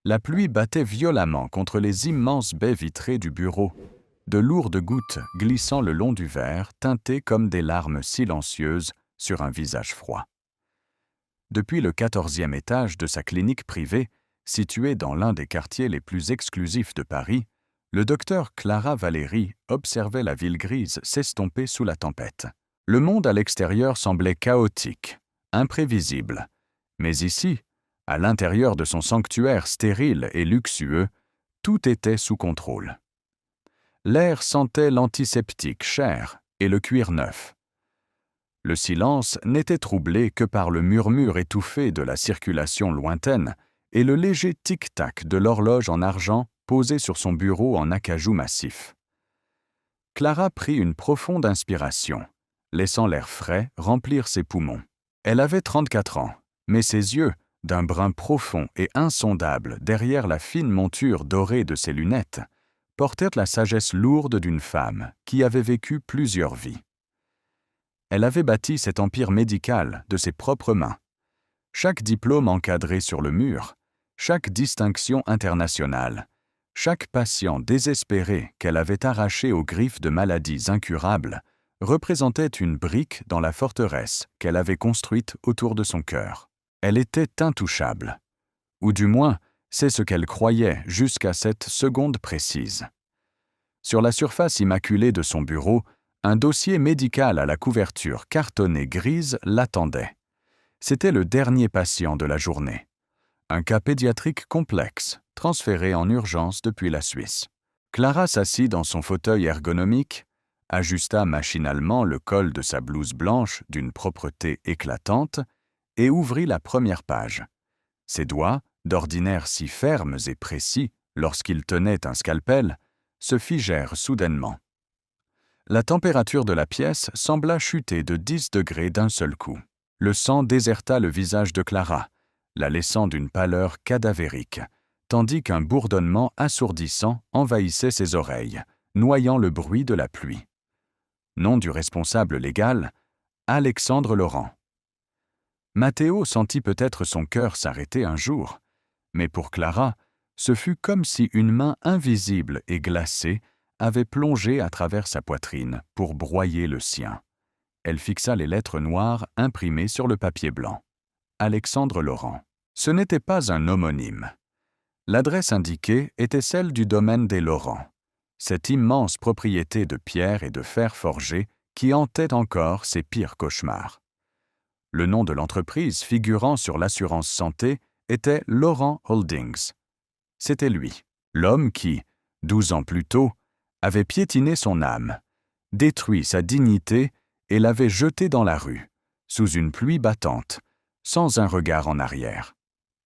La pluie battait violemment contre les immenses baies vitrées du bureau, de lourdes gouttes glissant le long du verre, teintées comme des larmes silencieuses sur un visage froid. Depuis le 14e étage de sa clinique privée, située dans l'un des quartiers les plus exclusifs de Paris, le docteur Clara Valéry observait la ville grise s'estomper sous la tempête. Le monde à l'extérieur semblait chaotique, imprévisible, mais ici, à l'intérieur de son sanctuaire stérile et luxueux, tout était sous contrôle. L'air sentait l'antiseptique cher et le cuir neuf. Le silence n'était troublé que par le murmure étouffé de la circulation lointaine et le léger tic-tac de l'horloge en argent posée sur son bureau en acajou massif. Clara prit une profonde inspiration, laissant l'air frais remplir ses poumons. Elle avait 34 ans, mais ses yeux, d'un brun profond et insondable derrière la fine monture dorée de ses lunettes, portèrent la sagesse lourde d'une femme qui avait vécu plusieurs vies. Elle avait bâti cet empire médical de ses propres mains. Chaque diplôme encadré sur le mur, chaque distinction internationale, chaque patient désespéré qu'elle avait arraché aux griffes de maladies incurables, représentait une brique dans la forteresse qu'elle avait construite autour de son cœur. Elle était intouchable. Ou du moins, c'est ce qu'elle croyait jusqu'à cette seconde précise. Sur la surface immaculée de son bureau, un dossier médical à la couverture cartonnée grise l'attendait. C'était le dernier patient de la journée. Un cas pédiatrique complexe, transféré en urgence depuis la Suisse. Clara s'assit dans son fauteuil ergonomique, ajusta machinalement le col de sa blouse blanche d'une propreté éclatante et ouvrit la première page. Ses doigts, d'ordinaire si fermes et précis lorsqu'il tenait un scalpel, se figèrent soudainement. La température de la pièce sembla chuter de 10 degrés d'un seul coup. Le sang déserta le visage de Clara, la laissant d'une pâleur cadavérique, tandis qu'un bourdonnement assourdissant envahissait ses oreilles, noyant le bruit de la pluie. Nom du responsable légal, Alexandre Laurent. Mathéo sentit peut-être son cœur s'arrêter un jour, mais pour Clara, ce fut comme si une main invisible et glacée avait plongé à travers sa poitrine pour broyer le sien. Elle fixa les lettres noires imprimées sur le papier blanc. Alexandre Laurent. Ce n'était pas un homonyme. L'adresse indiquée était celle du domaine des Laurent, cette immense propriété de pierre et de fer forgé qui hantait encore ses pires cauchemars. Le nom de l'entreprise figurant sur l'assurance santé était Laurent Holdings. C'était lui, l'homme qui, 12 ans plus tôt, avait piétiné son âme, détruit sa dignité et l'avait jeté dans la rue, sous une pluie battante, sans un regard en arrière.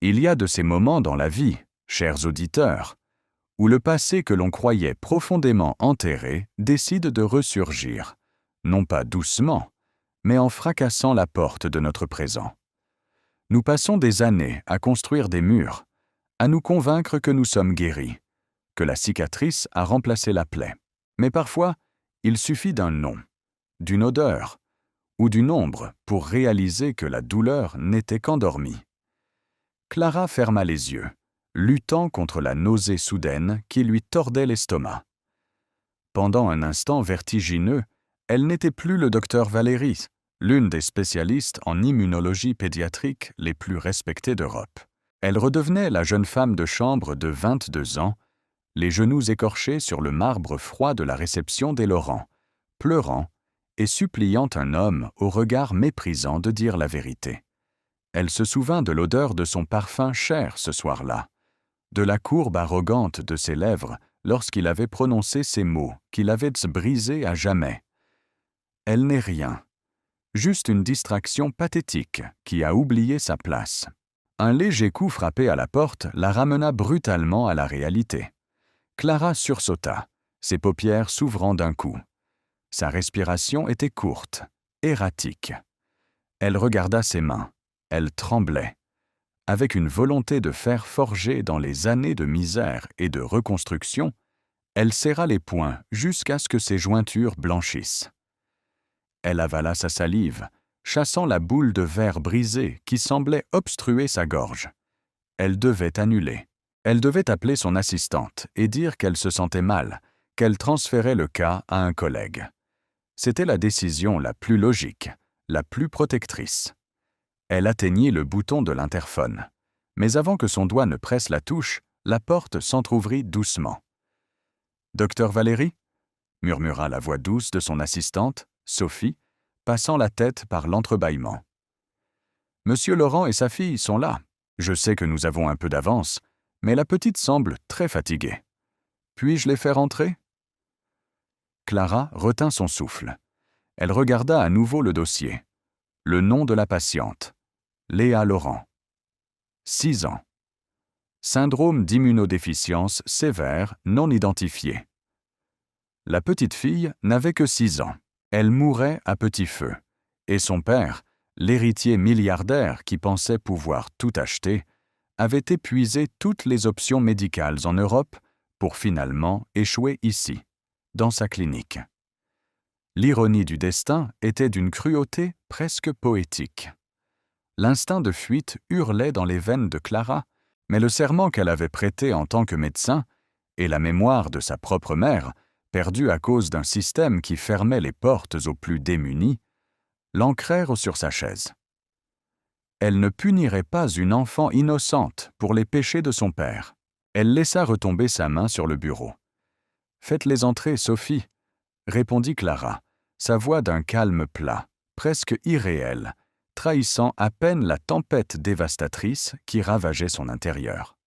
Il y a de ces moments dans la vie, chers auditeurs, où le passé que l'on croyait profondément enterré décide de ressurgir, non pas doucement, mais en fracassant la porte de notre présent. Nous passons des années à construire des murs, à nous convaincre que nous sommes guéris, que la cicatrice a remplacé la plaie. Mais parfois, il suffit d'un nom, d'une odeur ou d'une ombre pour réaliser que la douleur n'était qu'endormie. Clara ferma les yeux, luttant contre la nausée soudaine qui lui tordait l'estomac. Pendant un instant vertigineux, elle n'était plus le docteur Valéry, l'une des spécialistes en immunologie pédiatrique les plus respectées d'Europe. Elle redevenait la jeune femme de chambre de 22 ans, les genoux écorchés sur le marbre froid de la réception des Laurent, pleurant et suppliant un homme au regard méprisant de dire la vérité. Elle se souvint de l'odeur de son parfum cher ce soir-là, de la courbe arrogante de ses lèvres lorsqu'il avait prononcé ces mots qui l'avaient brisée à jamais. Elle n'est rien, juste une distraction pathétique qui a oublié sa place. Un léger coup frappé à la porte la ramena brutalement à la réalité. Clara sursauta, ses paupières s'ouvrant d'un coup. Sa respiration était courte, erratique. Elle regarda ses mains. Elle tremblait. Avec une volonté de fer forgée dans les années de misère et de reconstruction, elle serra les poings jusqu'à ce que ses jointures blanchissent. Elle avala sa salive, chassant la boule de verre brisée qui semblait obstruer sa gorge. Elle devait annuler. Elle devait appeler son assistante et dire qu'elle se sentait mal, qu'elle transférait le cas à un collègue. C'était la décision la plus logique, la plus protectrice. Elle atteignit le bouton de l'interphone. Mais avant que son doigt ne presse la touche, la porte s'entr'ouvrit doucement. « Docteur Valérie ?» murmura la voix douce de son assistante, Sophie, passant la tête par l'entrebâillement. « Monsieur Laurent et sa fille sont là. Je sais que nous avons un peu d'avance, mais la petite semble très fatiguée. Puis-je les faire entrer ?» Clara retint son souffle. Elle regarda à nouveau le dossier. Le nom de la patiente. Léa Laurent. 6 ans. Syndrome d'immunodéficience sévère non identifié. La petite fille n'avait que 6 ans. Elle mourait à petit feu. Et son père, l'héritier milliardaire qui pensait pouvoir tout acheter, avait épuisé toutes les options médicales en Europe pour finalement échouer ici, dans sa clinique. L'ironie du destin était d'une cruauté presque poétique. L'instinct de fuite hurlait dans les veines de Clara, mais le serment qu'elle avait prêté en tant que médecin et la mémoire de sa propre mère, perdue à cause d'un système qui fermait les portes aux plus démunis, l'ancrèrent sur sa chaise. Elle ne punirait pas une enfant innocente pour les péchés de son père. Elle laissa retomber sa main sur le bureau. « Faites-les entrer, Sophie », répondit Clara, sa voix d'un calme plat, presque irréel, trahissant à peine la tempête dévastatrice qui ravageait son intérieur.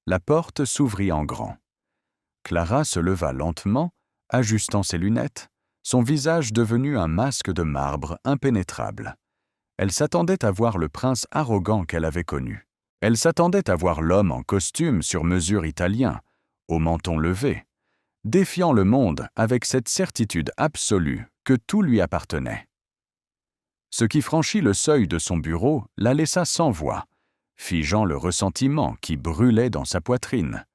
La porte s'ouvrit en grand. Clara se leva lentement, ajustant ses lunettes, son visage devenu un masque de marbre impénétrable. Elle s'attendait à voir le prince arrogant qu'elle avait connu. Elle s'attendait à voir l'homme en costume sur mesure italien, au menton levé, défiant le monde avec cette certitude absolue que tout lui appartenait. Ce qui franchit le seuil de son bureau la laissa sans voix, figeant le ressentiment qui brûlait dans sa poitrine.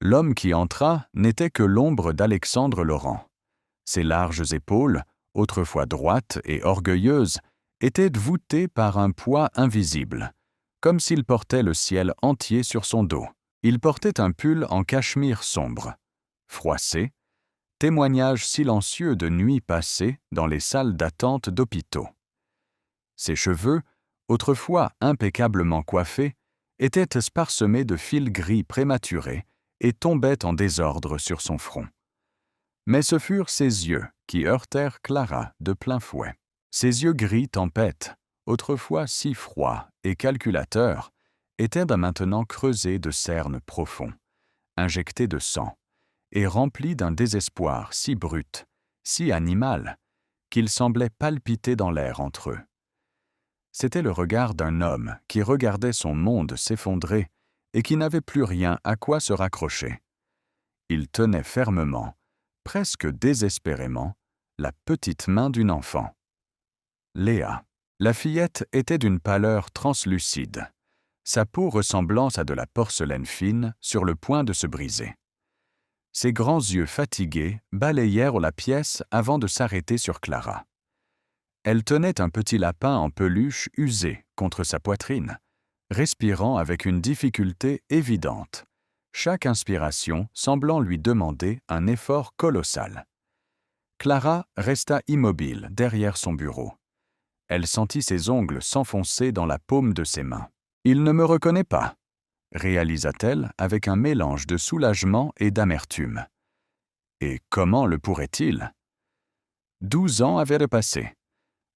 L'homme qui entra n'était que l'ombre d'Alexandre Laurent. Ses larges épaules, autrefois droites et orgueilleuses, étaient voûtées par un poids invisible, comme s'il portait le ciel entier sur son dos. Il portait un pull en cachemire sombre, froissé, témoignage silencieux de nuits passées dans les salles d'attente d'hôpitaux. Ses cheveux, autrefois impeccablement coiffés, étaient parsemés de fils gris prématurés et tombaient en désordre sur son front. Mais ce furent ses yeux qui heurtèrent Clara de plein fouet. Ses yeux gris tempête, autrefois si froids et calculateurs, étaient maintenant creusés de cernes profonds, injectés de sang, et remplis d'un désespoir si brut, si animal, qu'ils semblaient palpiter dans l'air entre eux. C'était le regard d'un homme qui regardait son monde s'effondrer et qui n'avait plus rien à quoi se raccrocher. Il tenait fermement, presque désespérément, la petite main d'une enfant. Léa. La fillette était d'une pâleur translucide, sa peau ressemblant à de la porcelaine fine sur le point de se briser. Ses grands yeux fatigués balayèrent la pièce avant de s'arrêter sur Clara. Elle tenait un petit lapin en peluche usé contre sa poitrine, respirant avec une difficulté évidente, chaque inspiration semblant lui demander un effort colossal. Clara resta immobile derrière son bureau. Elle sentit ses ongles s'enfoncer dans la paume de ses mains. « Il ne me reconnaît pas », réalisa-t-elle avec un mélange de soulagement et d'amertume. Et comment le pourrait-il ? 12 ans avaient passé.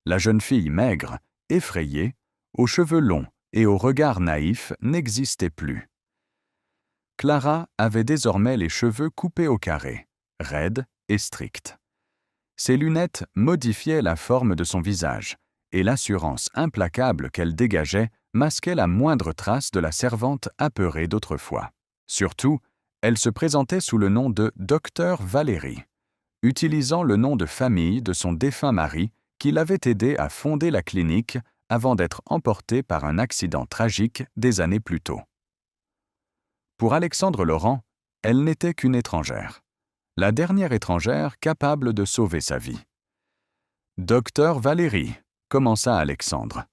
La jeune fille maigre, effrayée, aux cheveux longs et au regard naïf n'existait plus. Clara avait désormais les cheveux coupés au carré, raides et stricts. Ses lunettes modifiaient la forme de son visage, et l'assurance implacable qu'elle dégageait masquait la moindre trace de la servante apeurée d'autrefois. Surtout, elle se présentait sous le nom de Docteur Valérie, utilisant le nom de famille de son défunt mari qui l'avait aidé à fonder la clinique avant d'être emporté par un accident tragique des années plus tôt. Pour Alexandre Laurent, elle n'était qu'une étrangère, la dernière étrangère capable de sauver sa vie. « Docteur Valérie », commença Alexandre.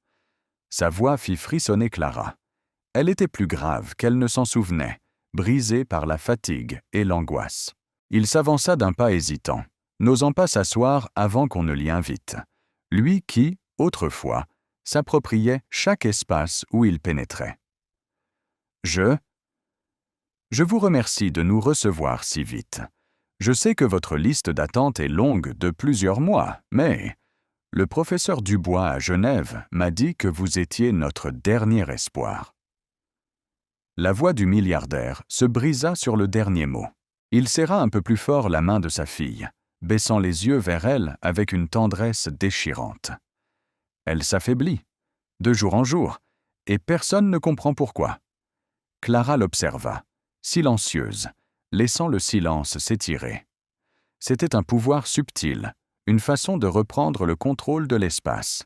Sa voix fit frissonner Clara. Elle était plus grave qu'elle ne s'en souvenait, brisé par la fatigue et l'angoisse. Il s'avança d'un pas hésitant, n'osant pas s'asseoir avant qu'on ne l'y invite. Lui qui, autrefois, s'appropriait chaque espace où il pénétrait. Je vous remercie de nous recevoir si vite. Je sais que votre liste d'attente est longue de plusieurs mois, mais le professeur Dubois à Genève m'a dit que vous étiez notre dernier espoir. La voix du milliardaire se brisa sur le dernier mot. Il serra un peu plus fort la main de sa fille, baissant les yeux vers elle avec une tendresse déchirante. Elle s'affaiblit, de jour en jour, et personne ne comprend pourquoi. Clara l'observa, silencieuse, laissant le silence s'étirer. C'était un pouvoir subtil, une façon de reprendre le contrôle de l'espace.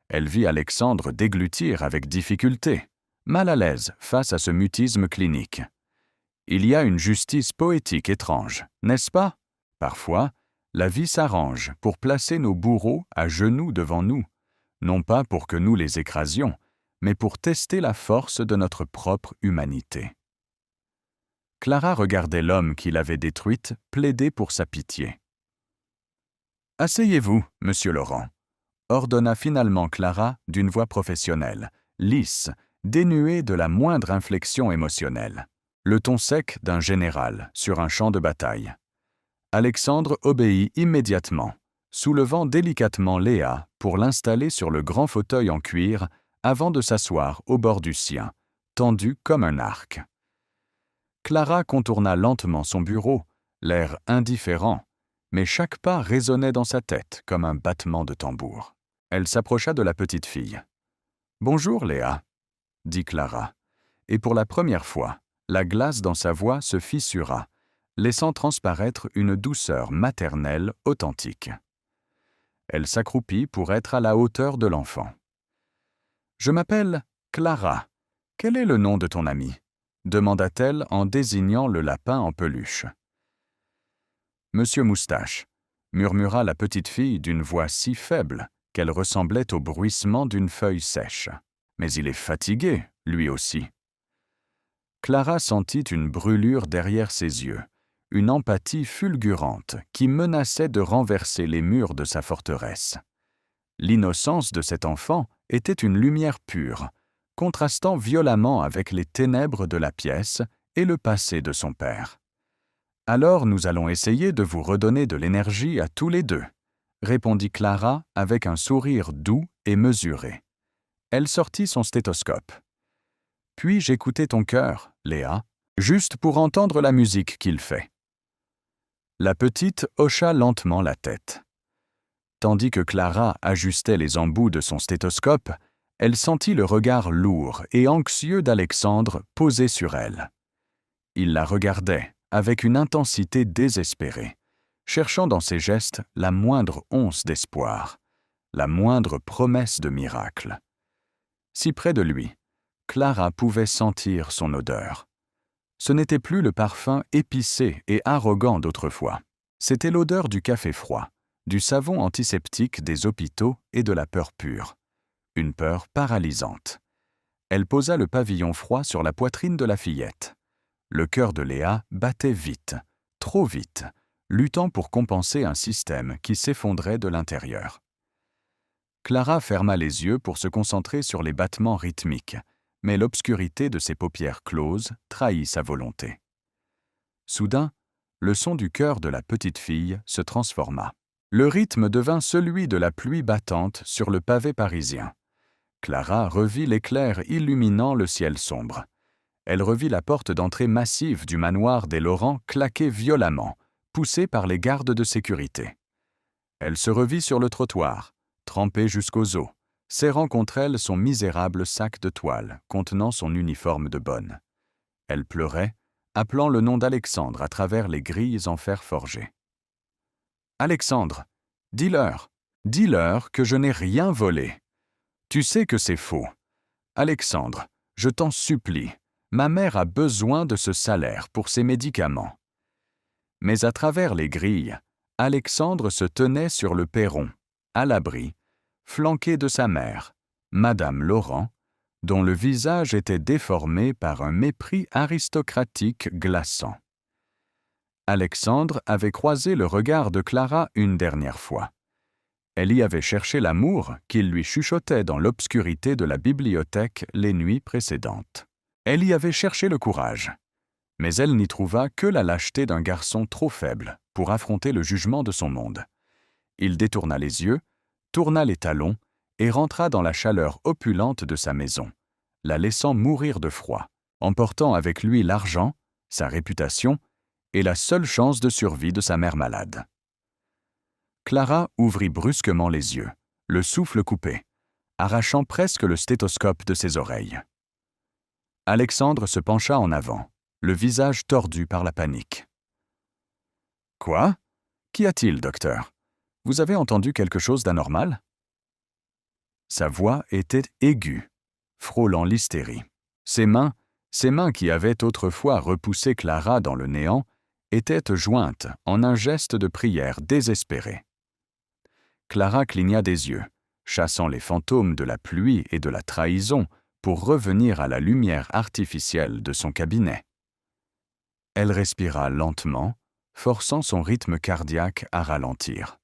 Elle vit Alexandre déglutir avec difficulté, mal à l'aise face à ce mutisme clinique. Il y a une justice poétique étrange, n'est-ce pas? Parfois, la vie s'arrange pour placer nos bourreaux à genoux devant nous, non pas pour que nous les écrasions, mais pour tester la force de notre propre humanité. Clara regardait l'homme qui l'avait détruite plaider pour sa pitié. « Asseyez-vous, monsieur Laurent », ordonna finalement Clara d'une voix professionnelle, lisse, dénuée de la moindre inflexion émotionnelle, le ton sec d'un général sur un champ de bataille. Alexandre obéit immédiatement, soulevant délicatement Léa pour l'installer sur le grand fauteuil en cuir avant de s'asseoir au bord du sien, tendu comme un arc. Clara contourna lentement son bureau, l'air indifférent, mais chaque pas résonnait dans sa tête comme un battement de tambour. Elle s'approcha de la petite fille. « Bonjour, Léa », dit Clara, et pour la première fois, la glace dans sa voix se fissura, laissant transparaître une douceur maternelle authentique. Elle s'accroupit pour être à la hauteur de l'enfant. « Je m'appelle Clara. Quel est le nom de ton ami ?» demanda-t-elle en désignant le lapin en peluche. « Monsieur Moustache », murmura la petite fille d'une voix si faible qu'elle ressemblait au bruissement d'une feuille sèche. « Mais il est fatigué, lui aussi. » Clara sentit une brûlure derrière ses yeux, une empathie fulgurante qui menaçait de renverser les murs de sa forteresse. L'innocence de cet enfant était une lumière pure, contrastant violemment avec les ténèbres de la pièce et le passé de son père. « Alors nous allons essayer de vous redonner de l'énergie à tous les deux, » répondit Clara avec un sourire doux et mesuré. Elle sortit son stéthoscope. « Puis-je écouter ton cœur, Léa, juste pour entendre la musique qu'il fait ?» La petite hocha lentement la tête. Tandis que Clara ajustait les embouts de son stéthoscope, elle sentit le regard lourd et anxieux d'Alexandre posé sur elle. Il la regardait avec une intensité désespérée, cherchant dans ses gestes la moindre once d'espoir, la moindre promesse de miracle. Si près de lui, Clara pouvait sentir son odeur. Ce n'était plus le parfum épicé et arrogant d'autrefois. C'était l'odeur du café froid, du savon antiseptique des hôpitaux et de la peur pure. Une peur paralysante. Elle posa le pavillon froid sur la poitrine de la fillette. Le cœur de Léa battait vite, trop vite, luttant pour compenser un système qui s'effondrait de l'intérieur. Clara ferma les yeux pour se concentrer sur les battements rythmiques, mais l'obscurité de ses paupières closes trahit sa volonté. Soudain, le son du cœur de la petite fille se transforma. Le rythme devint celui de la pluie battante sur le pavé parisien. Clara revit l'éclair illuminant le ciel sombre. Elle revit la porte d'entrée massive du manoir des Laurent claquer violemment, poussée par les gardes de sécurité. Elle se revit sur le trottoir, trempée jusqu'aux os, serrant contre elle son misérable sac de toile contenant son uniforme de bonne. Elle pleurait, appelant le nom d'Alexandre à travers les grilles en fer forgé. « Alexandre, dis-leur que je n'ai rien volé. Tu sais que c'est faux. Alexandre, je t'en supplie, ma mère a besoin de ce salaire pour ses médicaments. » Mais à travers les grilles, Alexandre se tenait sur le perron, à l'abri, flanqué de sa mère, Madame Laurent, dont le visage était déformé par un mépris aristocratique glaçant. Alexandre avait croisé le regard de Clara une dernière fois. Elle y avait cherché l'amour qu'il lui chuchotait dans l'obscurité de la bibliothèque les nuits précédentes. Elle y avait cherché le courage, mais elle n'y trouva que la lâcheté d'un garçon trop faible pour affronter le jugement de son monde. Il détourna les yeux, tourna les talons et rentra dans la chaleur opulente de sa maison, la laissant mourir de froid, emportant avec lui l'argent, sa réputation et la seule chance de survie de sa mère malade. Clara ouvrit brusquement les yeux, le souffle coupé, arrachant presque le stéthoscope de ses oreilles. Alexandre se pencha en avant, le visage tordu par la panique. « Quoi? Qu'y a-t-il, docteur? Vous avez entendu quelque chose d'anormal » Sa voix était aiguë, frôlant l'hystérie. Ses mains qui avaient autrefois repoussé Clara dans le néant, étaient jointes en un geste de prière désespéré. Clara cligna des yeux, chassant les fantômes de la pluie et de la trahison pour revenir à la lumière artificielle de son cabinet. Elle respira lentement, forçant son rythme cardiaque à ralentir.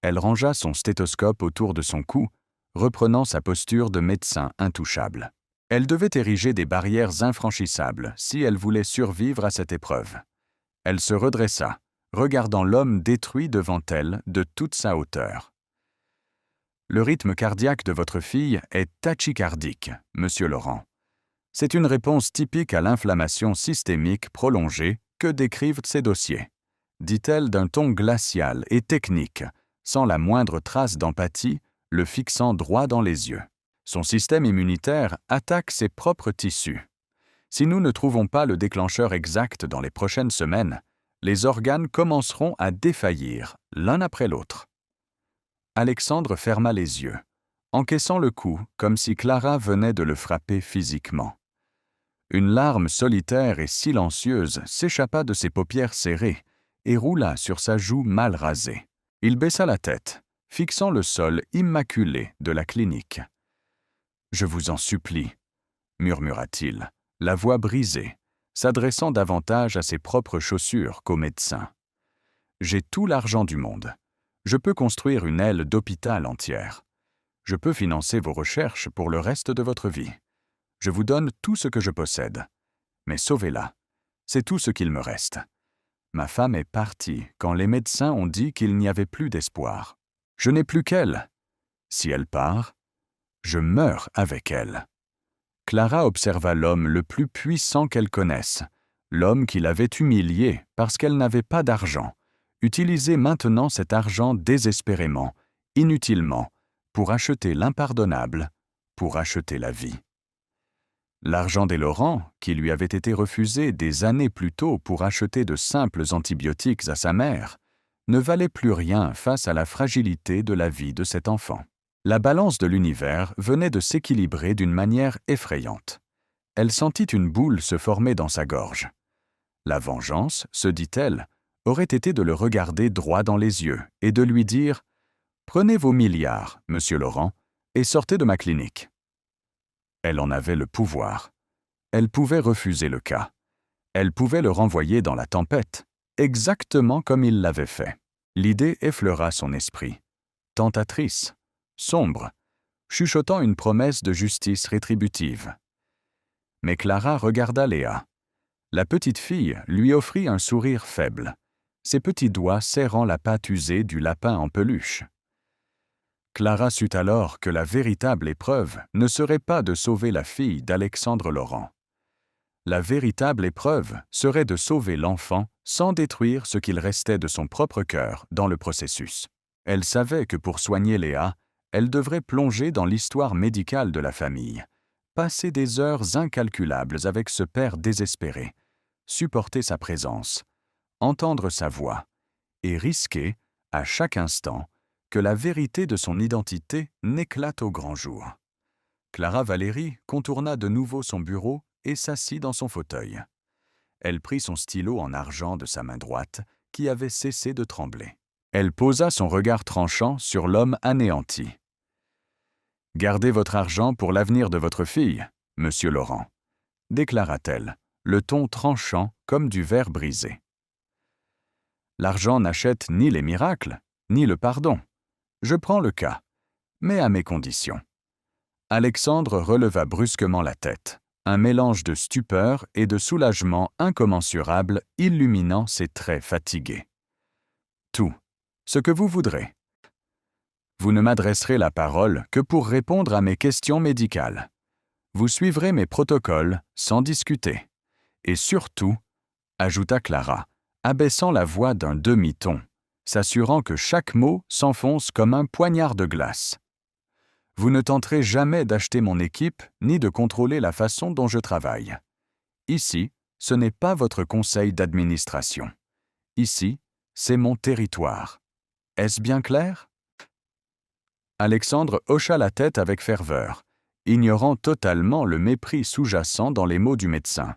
Elle rangea son stéthoscope autour de son cou, reprenant sa posture de médecin intouchable. Elle devait ériger des barrières infranchissables si elle voulait survivre à cette épreuve. Elle se redressa, regardant l'homme détruit devant elle de toute sa hauteur. « Le rythme cardiaque de votre fille est tachycardique, Monsieur Laurent. C'est une réponse typique à l'inflammation systémique prolongée que décrivent ces dossiers, » dit-elle d'un ton glacial et technique, sans la moindre trace d'empathie, le fixant droit dans les yeux. Son système immunitaire attaque ses propres tissus. Si nous ne trouvons pas le déclencheur exact dans les prochaines semaines, les organes commenceront à défaillir, l'un après l'autre. Alexandre ferma les yeux, encaissant le coup comme si Clara venait de le frapper physiquement. Une larme solitaire et silencieuse s'échappa de ses paupières serrées et roula sur sa joue mal rasée. Il baissa la tête, fixant le sol immaculé de la clinique. « Je vous en supplie, » murmura-t-il, la voix brisée, s'adressant davantage à ses propres chaussures qu'au médecin. « J'ai tout l'argent du monde. Je peux construire une aile d'hôpital entière. Je peux financer vos recherches pour le reste de votre vie. Je vous donne tout ce que je possède. Mais sauvez-la. C'est tout ce qu'il me reste. Ma femme est partie quand les médecins ont dit qu'il n'y avait plus d'espoir. Je n'ai plus qu'elle. Si elle part, je meurs avec elle. » Clara observa l'homme le plus puissant qu'elle connaisse, l'homme qui l'avait humiliée parce qu'elle n'avait pas d'argent, utilisait maintenant cet argent désespérément, inutilement, pour acheter l'impardonnable, pour acheter la vie. L'argent des Laurent, qui lui avait été refusé des années plus tôt pour acheter de simples antibiotiques à sa mère, ne valait plus rien face à la fragilité de la vie de cet enfant. La balance de l'univers venait de s'équilibrer d'une manière effrayante. Elle sentit une boule se former dans sa gorge. La vengeance, se dit-elle, aurait été de le regarder droit dans les yeux et de lui dire « Prenez vos milliards, Monsieur Laurent, et sortez de ma clinique. » Elle en avait le pouvoir. Elle pouvait refuser le cas. Elle pouvait le renvoyer dans la tempête, exactement comme il l'avait fait. L'idée effleura son esprit. Tentatrice, sombre, chuchotant une promesse de justice rétributive. Mais Clara regarda Léa. La petite fille lui offrit un sourire faible, ses petits doigts serrant la pâte usée du lapin en peluche. Clara sut alors que la véritable épreuve ne serait pas de sauver la fille d'Alexandre Laurent. La véritable épreuve serait de sauver l'enfant sans détruire ce qu'il restait de son propre cœur dans le processus. Elle savait que pour soigner Léa, elle devrait plonger dans l'histoire médicale de la famille, passer des heures incalculables avec ce père désespéré, supporter sa présence, entendre sa voix, et risquer, à chaque instant, que la vérité de son identité n'éclate au grand jour. Clara Valérie contourna de nouveau son bureau et s'assit dans son fauteuil. Elle prit son stylo en argent de sa main droite, qui avait cessé de trembler. Elle posa son regard tranchant sur l'homme anéanti. Gardez votre argent pour l'avenir de votre fille, monsieur Laurent, déclara-t-elle, le ton tranchant comme du verre brisé. L'argent n'achète ni les miracles, ni le pardon. Je prends le cas, mais à mes conditions. Alexandre releva brusquement la tête, un mélange de stupeur et de soulagement incommensurable illuminant ses traits fatigués. Tout, ce que vous voudrez. Vous ne m'adresserez la parole que pour répondre à mes questions médicales. Vous suivrez mes protocoles sans discuter. Et surtout, ajouta Clara, abaissant la voix d'un demi-ton, s'assurant que chaque mot s'enfonce comme un poignard de glace. Vous ne tenterez jamais d'acheter mon équipe ni de contrôler la façon dont je travaille. Ici, ce n'est pas votre conseil d'administration. Ici, c'est mon territoire. Est-ce bien clair? Alexandre hocha la tête avec ferveur, ignorant totalement le mépris sous-jacent dans les mots du médecin.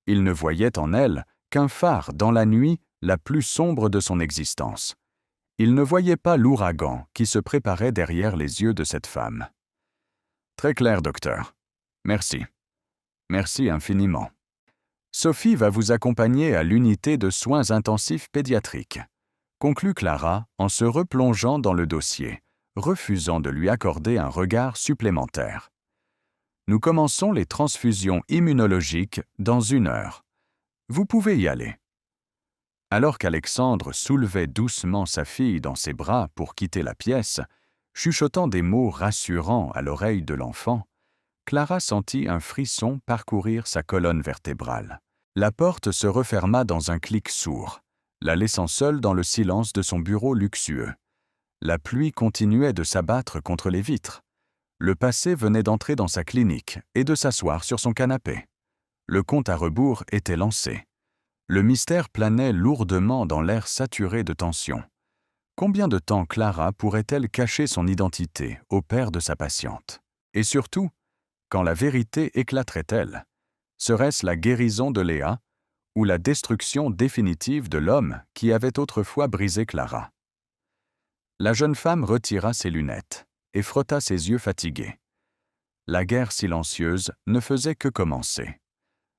Il ne voyait en elle qu'un phare dans la nuit la plus sombre de son existence. Il ne voyait pas l'ouragan qui se préparait derrière les yeux de cette femme. « Très clair, docteur. Merci. Merci infiniment. Sophie va vous accompagner à l'unité de soins intensifs pédiatriques », conclut Clara en se replongeant dans le dossier, refusant de lui accorder un regard supplémentaire. « Nous commençons les transfusions immunologiques dans 1 heure. Vous pouvez y aller. » Alors qu'Alexandre soulevait doucement sa fille dans ses bras pour quitter la pièce, chuchotant des mots rassurants à l'oreille de l'enfant, Clara sentit un frisson parcourir sa colonne vertébrale. La porte se referma dans un clic sourd, la laissant seule dans le silence de son bureau luxueux. La pluie continuait de s'abattre contre les vitres. Le passé venait d'entrer dans sa clinique et de s'asseoir sur son canapé. Le compte à rebours était lancé. Le mystère planait lourdement dans l'air saturé de tension. Combien de temps Clara pourrait-elle cacher son identité au père de sa patiente? Et surtout, quand la vérité éclaterait-elle? Serait-ce la guérison de Léa ou la destruction définitive de l'homme qui avait autrefois brisé Clara? La jeune femme retira ses lunettes et frotta ses yeux fatigués. La guerre silencieuse ne faisait que commencer.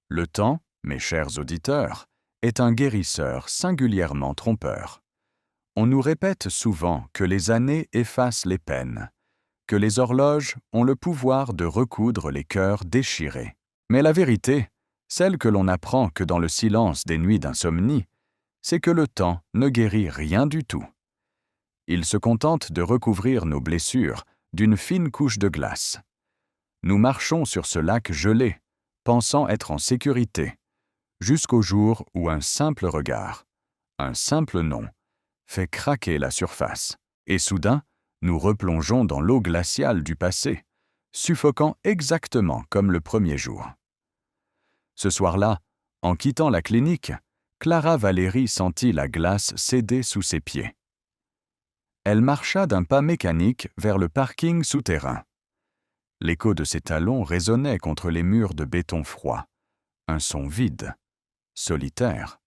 Le temps, mes chers auditeurs, est un guérisseur singulièrement trompeur. On nous répète souvent que les années effacent les peines, que les horloges ont le pouvoir de recoudre les cœurs déchirés. Mais la vérité, celle que l'on n'apprend que dans le silence des nuits d'insomnie, c'est que le temps ne guérit rien du tout. Il se contente de recouvrir nos blessures d'une fine couche de glace. Nous marchons sur ce lac gelé, pensant être en sécurité, jusqu'au jour où un simple regard, un simple nom, fait craquer la surface, et soudain, nous replongeons dans l'eau glaciale du passé, suffocant exactement comme le premier jour. Ce soir-là, en quittant la clinique, Clara Valérie sentit la glace céder sous ses pieds. Elle marcha d'un pas mécanique vers le parking souterrain. L'écho de ses talons résonnait contre les murs de béton froid. Un son vide, solitaire.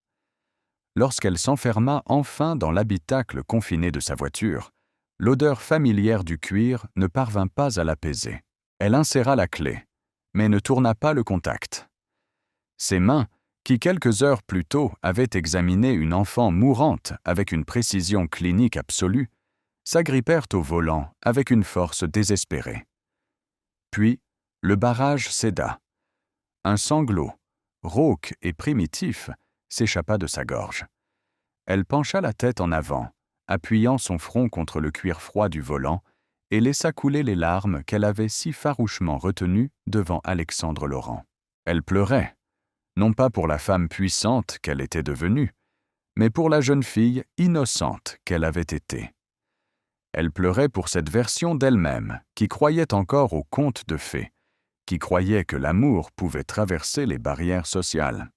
Lorsqu'elle s'enferma enfin dans l'habitacle confiné de sa voiture, l'odeur familière du cuir ne parvint pas à l'apaiser. Elle inséra la clé, mais ne tourna pas le contact. Ses mains, qui quelques heures plus tôt avaient examiné une enfant mourante avec une précision clinique absolue, s'agrippèrent au volant avec une force désespérée. Puis, le barrage céda. Un sanglot, rauque et primitif, s'échappa de sa gorge. Elle pencha la tête en avant, appuyant son front contre le cuir froid du volant, et laissa couler les larmes qu'elle avait si farouchement retenues devant Alexandre Laurent. Elle pleurait, non pas pour la femme puissante qu'elle était devenue, mais pour la jeune fille innocente qu'elle avait été. Elle pleurait pour cette version d'elle-même qui croyait encore aux contes de fées, qui croyait que l'amour pouvait traverser les barrières sociales.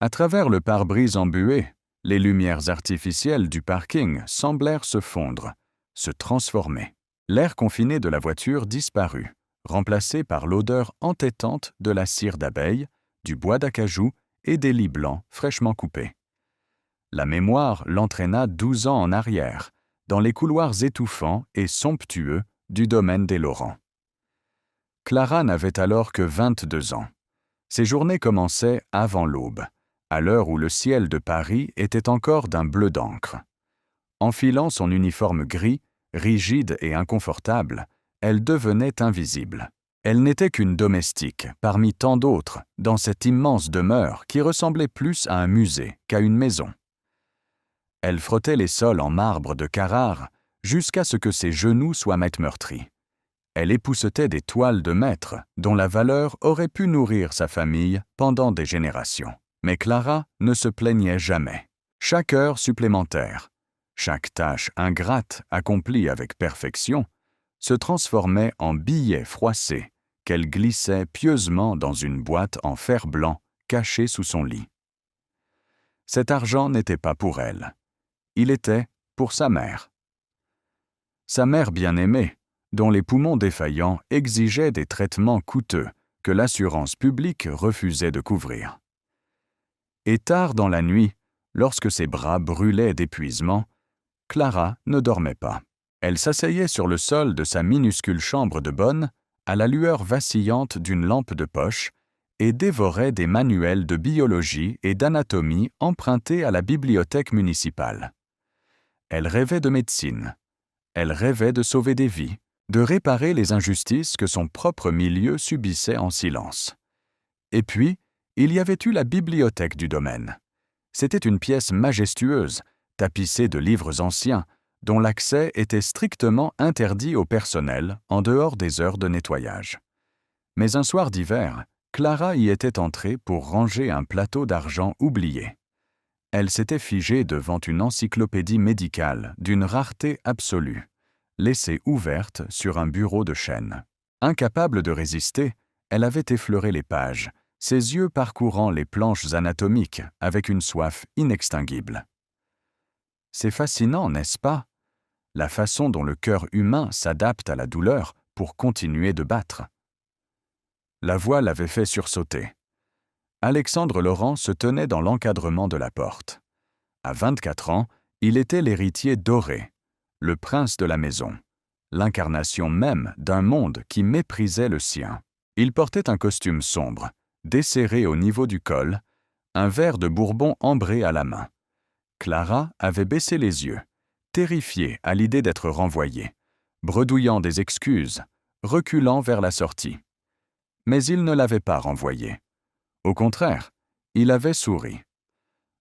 À travers le pare-brise embué, les lumières artificielles du parking semblèrent se fondre, se transformer. L'air confiné de la voiture disparut, remplacé par l'odeur entêtante de la cire d'abeille, du bois d'acajou et des lits blancs fraîchement coupés. La mémoire l'entraîna 12 ans en arrière, dans les couloirs étouffants et somptueux du domaine des Laurent. Clara n'avait alors que 22 ans. Ses journées commençaient avant l'aube, à l'heure où le ciel de Paris était encore d'un bleu d'encre. Enfilant son uniforme gris, rigide et inconfortable, elle devenait invisible. Elle n'était qu'une domestique, parmi tant d'autres, dans cette immense demeure qui ressemblait plus à un musée qu'à une maison. Elle frottait les sols en marbre de Carrare jusqu'à ce que ses genoux soient meurtris. Elle époussetait des toiles de maître dont la valeur aurait pu nourrir sa famille pendant des générations. Mais Clara ne se plaignait jamais. Chaque heure supplémentaire, chaque tâche ingrate accomplie avec perfection, se transformait en billets froissés qu'elle glissait pieusement dans une boîte en fer blanc cachée sous son lit. Cet argent n'était pas pour elle. Il était pour sa mère. Sa mère bien-aimée, dont les poumons défaillants exigeaient des traitements coûteux que l'assurance publique refusait de couvrir. Et tard dans la nuit, lorsque ses bras brûlaient d'épuisement, Clara ne dormait pas. Elle s'asseyait sur le sol de sa minuscule chambre de bonne, à la lueur vacillante d'une lampe de poche, et dévorait des manuels de biologie et d'anatomie empruntés à la bibliothèque municipale. Elle rêvait de médecine. Elle rêvait de sauver des vies, de réparer les injustices que son propre milieu subissait en silence. Et puis, il y avait eu la bibliothèque du domaine. C'était une pièce majestueuse, tapissée de livres anciens, dont l'accès était strictement interdit au personnel en dehors des heures de nettoyage. Mais un soir d'hiver, Clara y était entrée pour ranger un plateau d'argent oublié. Elle s'était figée devant une encyclopédie médicale d'une rareté absolue, laissée ouverte sur un bureau de chêne. Incapable de résister, elle avait effleuré les pages, ses yeux parcourant les planches anatomiques avec une soif inextinguible. C'est fascinant, n'est-ce pas? La façon dont le cœur humain s'adapte à la douleur pour continuer de battre. La voix l'avait fait sursauter. Alexandre Laurent se tenait dans l'encadrement de la porte. À 24 ans, il était l'héritier doré, le prince de la maison, l'incarnation même d'un monde qui méprisait le sien. Il portait un costume sombre, desserré au niveau du col, un verre de Bourbon ambré à la main. Clara avait baissé les yeux, terrifiée à l'idée d'être renvoyée, bredouillant des excuses, reculant vers la sortie. Mais il ne l'avait pas renvoyée. Au contraire, il avait souri.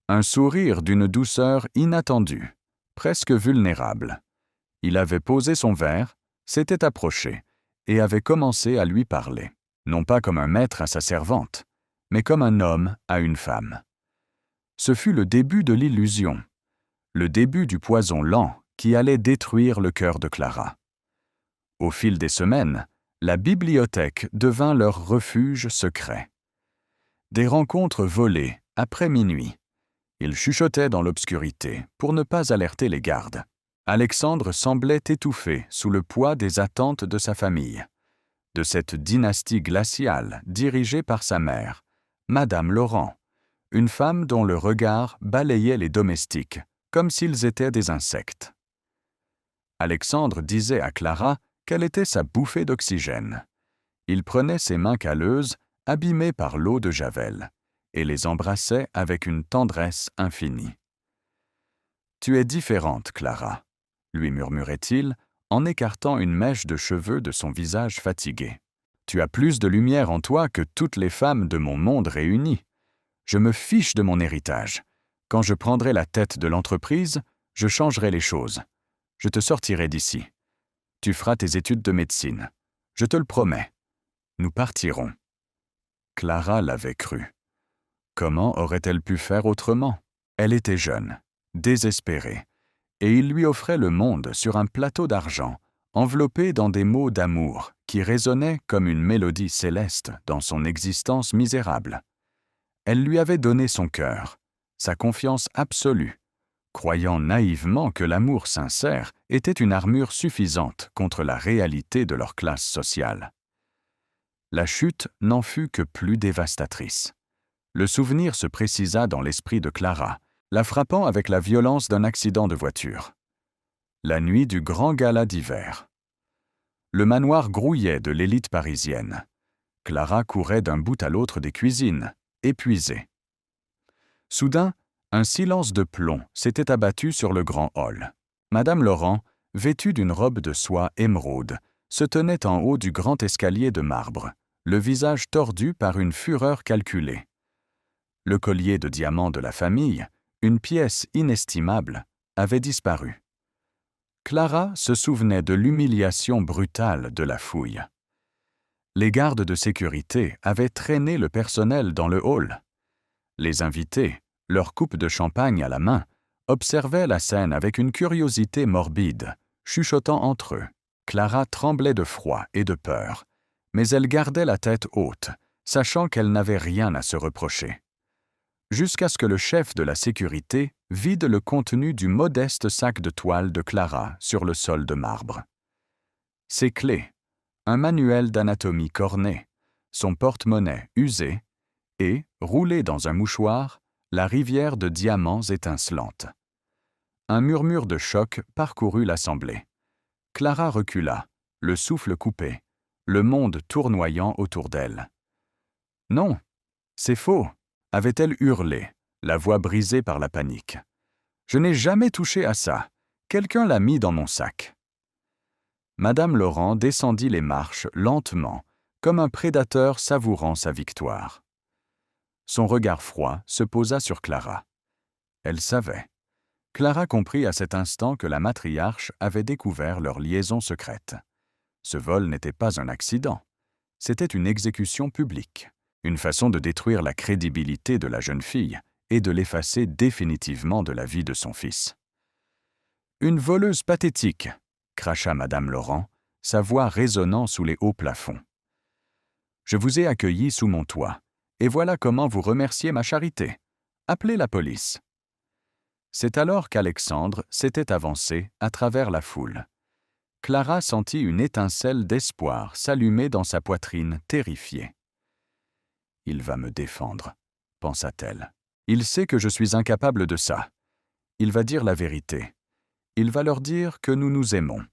Un sourire d'une douceur inattendue, presque vulnérable. Il avait posé son verre, s'était approché, et avait commencé à lui parler, non pas comme un maître à sa servante, mais comme un homme à une femme. Ce fut le début de l'illusion, le début du poison lent qui allait détruire le cœur de Clara. Au fil des semaines, la bibliothèque devint leur refuge secret. Des rencontres volées, après minuit. Ils chuchotaient dans l'obscurité pour ne pas alerter les gardes. Alexandre semblait étouffé sous le poids des attentes de sa famille, de cette dynastie glaciale dirigée par sa mère, Madame Laurent, une femme dont le regard balayait les domestiques, comme s'ils étaient des insectes. Alexandre disait à Clara qu'elle était sa bouffée d'oxygène. Il prenait ses mains calleuses, abîmées par l'eau de Javel, et les embrassait avec une tendresse infinie. « Tu es différente, Clara », lui murmurait-il, en écartant une mèche de cheveux de son visage fatigué. « Tu as plus de lumière en toi que toutes les femmes de mon monde réunies. Je me fiche de mon héritage. Quand je prendrai la tête de l'entreprise, je changerai les choses. Je te sortirai d'ici. Tu feras tes études de médecine. Je te le promets. Nous partirons. » Clara l'avait cru. Comment aurait-elle pu faire autrement? Elle était jeune, désespérée, et il lui offrait le monde sur un plateau d'argent, enveloppé dans des mots d'amour qui résonnaient comme une mélodie céleste dans son existence misérable. Elle lui avait donné son cœur, sa confiance absolue, croyant naïvement que l'amour sincère était une armure suffisante contre la réalité de leur classe sociale. La chute n'en fut que plus dévastatrice. Le souvenir se précisa dans l'esprit de Clara, la frappant avec la violence d'un accident de voiture. La nuit du grand gala d'hiver. Le manoir grouillait de l'élite parisienne. Clara courait d'un bout à l'autre des cuisines, épuisée. Soudain, un silence de plomb s'était abattu sur le grand hall. Madame Laurent, vêtue d'une robe de soie émeraude, se tenait en haut du grand escalier de marbre, le visage tordu par une fureur calculée. Le collier de diamants de la famille, une pièce inestimable, avait disparu. Clara se souvenait de l'humiliation brutale de la fouille. Les gardes de sécurité avaient traîné le personnel dans le hall. Les invités, leur coupe de champagne à la main, observaient la scène avec une curiosité morbide, chuchotant entre eux. Clara tremblait de froid et de peur, mais elle gardait la tête haute, sachant qu'elle n'avait rien à se reprocher. Jusqu'à ce que le chef de la sécurité vide le contenu du modeste sac de toile de Clara sur le sol de marbre. Ses clés, un manuel d'anatomie corné, son porte-monnaie usé et, roulé dans un mouchoir, la rivière de diamants étincelante. Un murmure de choc parcourut l'assemblée. Clara recula, le souffle coupé, le monde tournoyant autour d'elle. « Non, c'est faux !» avait-elle hurlé, la voix brisée par la panique. « Je n'ai jamais touché à ça. Quelqu'un l'a mis dans mon sac. » Madame Laurent descendit les marches lentement, comme un prédateur savourant sa victoire. Son regard froid se posa sur Clara. Elle savait. Clara comprit à cet instant que la matriarche avait découvert leur liaison secrète. Ce vol n'était pas un accident. C'était une exécution publique, une façon de détruire la crédibilité de la jeune fille et de l'effacer définitivement de la vie de son fils. « Une voleuse pathétique !» cracha Madame Laurent, sa voix résonnant sous les hauts plafonds. « Je vous ai accueilli sous mon toit, et voilà comment vous remerciez ma charité. Appelez la police. » C'est alors qu'Alexandre s'était avancé à travers la foule. Clara sentit une étincelle d'espoir s'allumer dans sa poitrine terrifiée. « Il va me défendre, » pensa-t-elle. « Il sait que je suis incapable de ça. Il va dire la vérité. Il va leur dire que nous nous aimons. »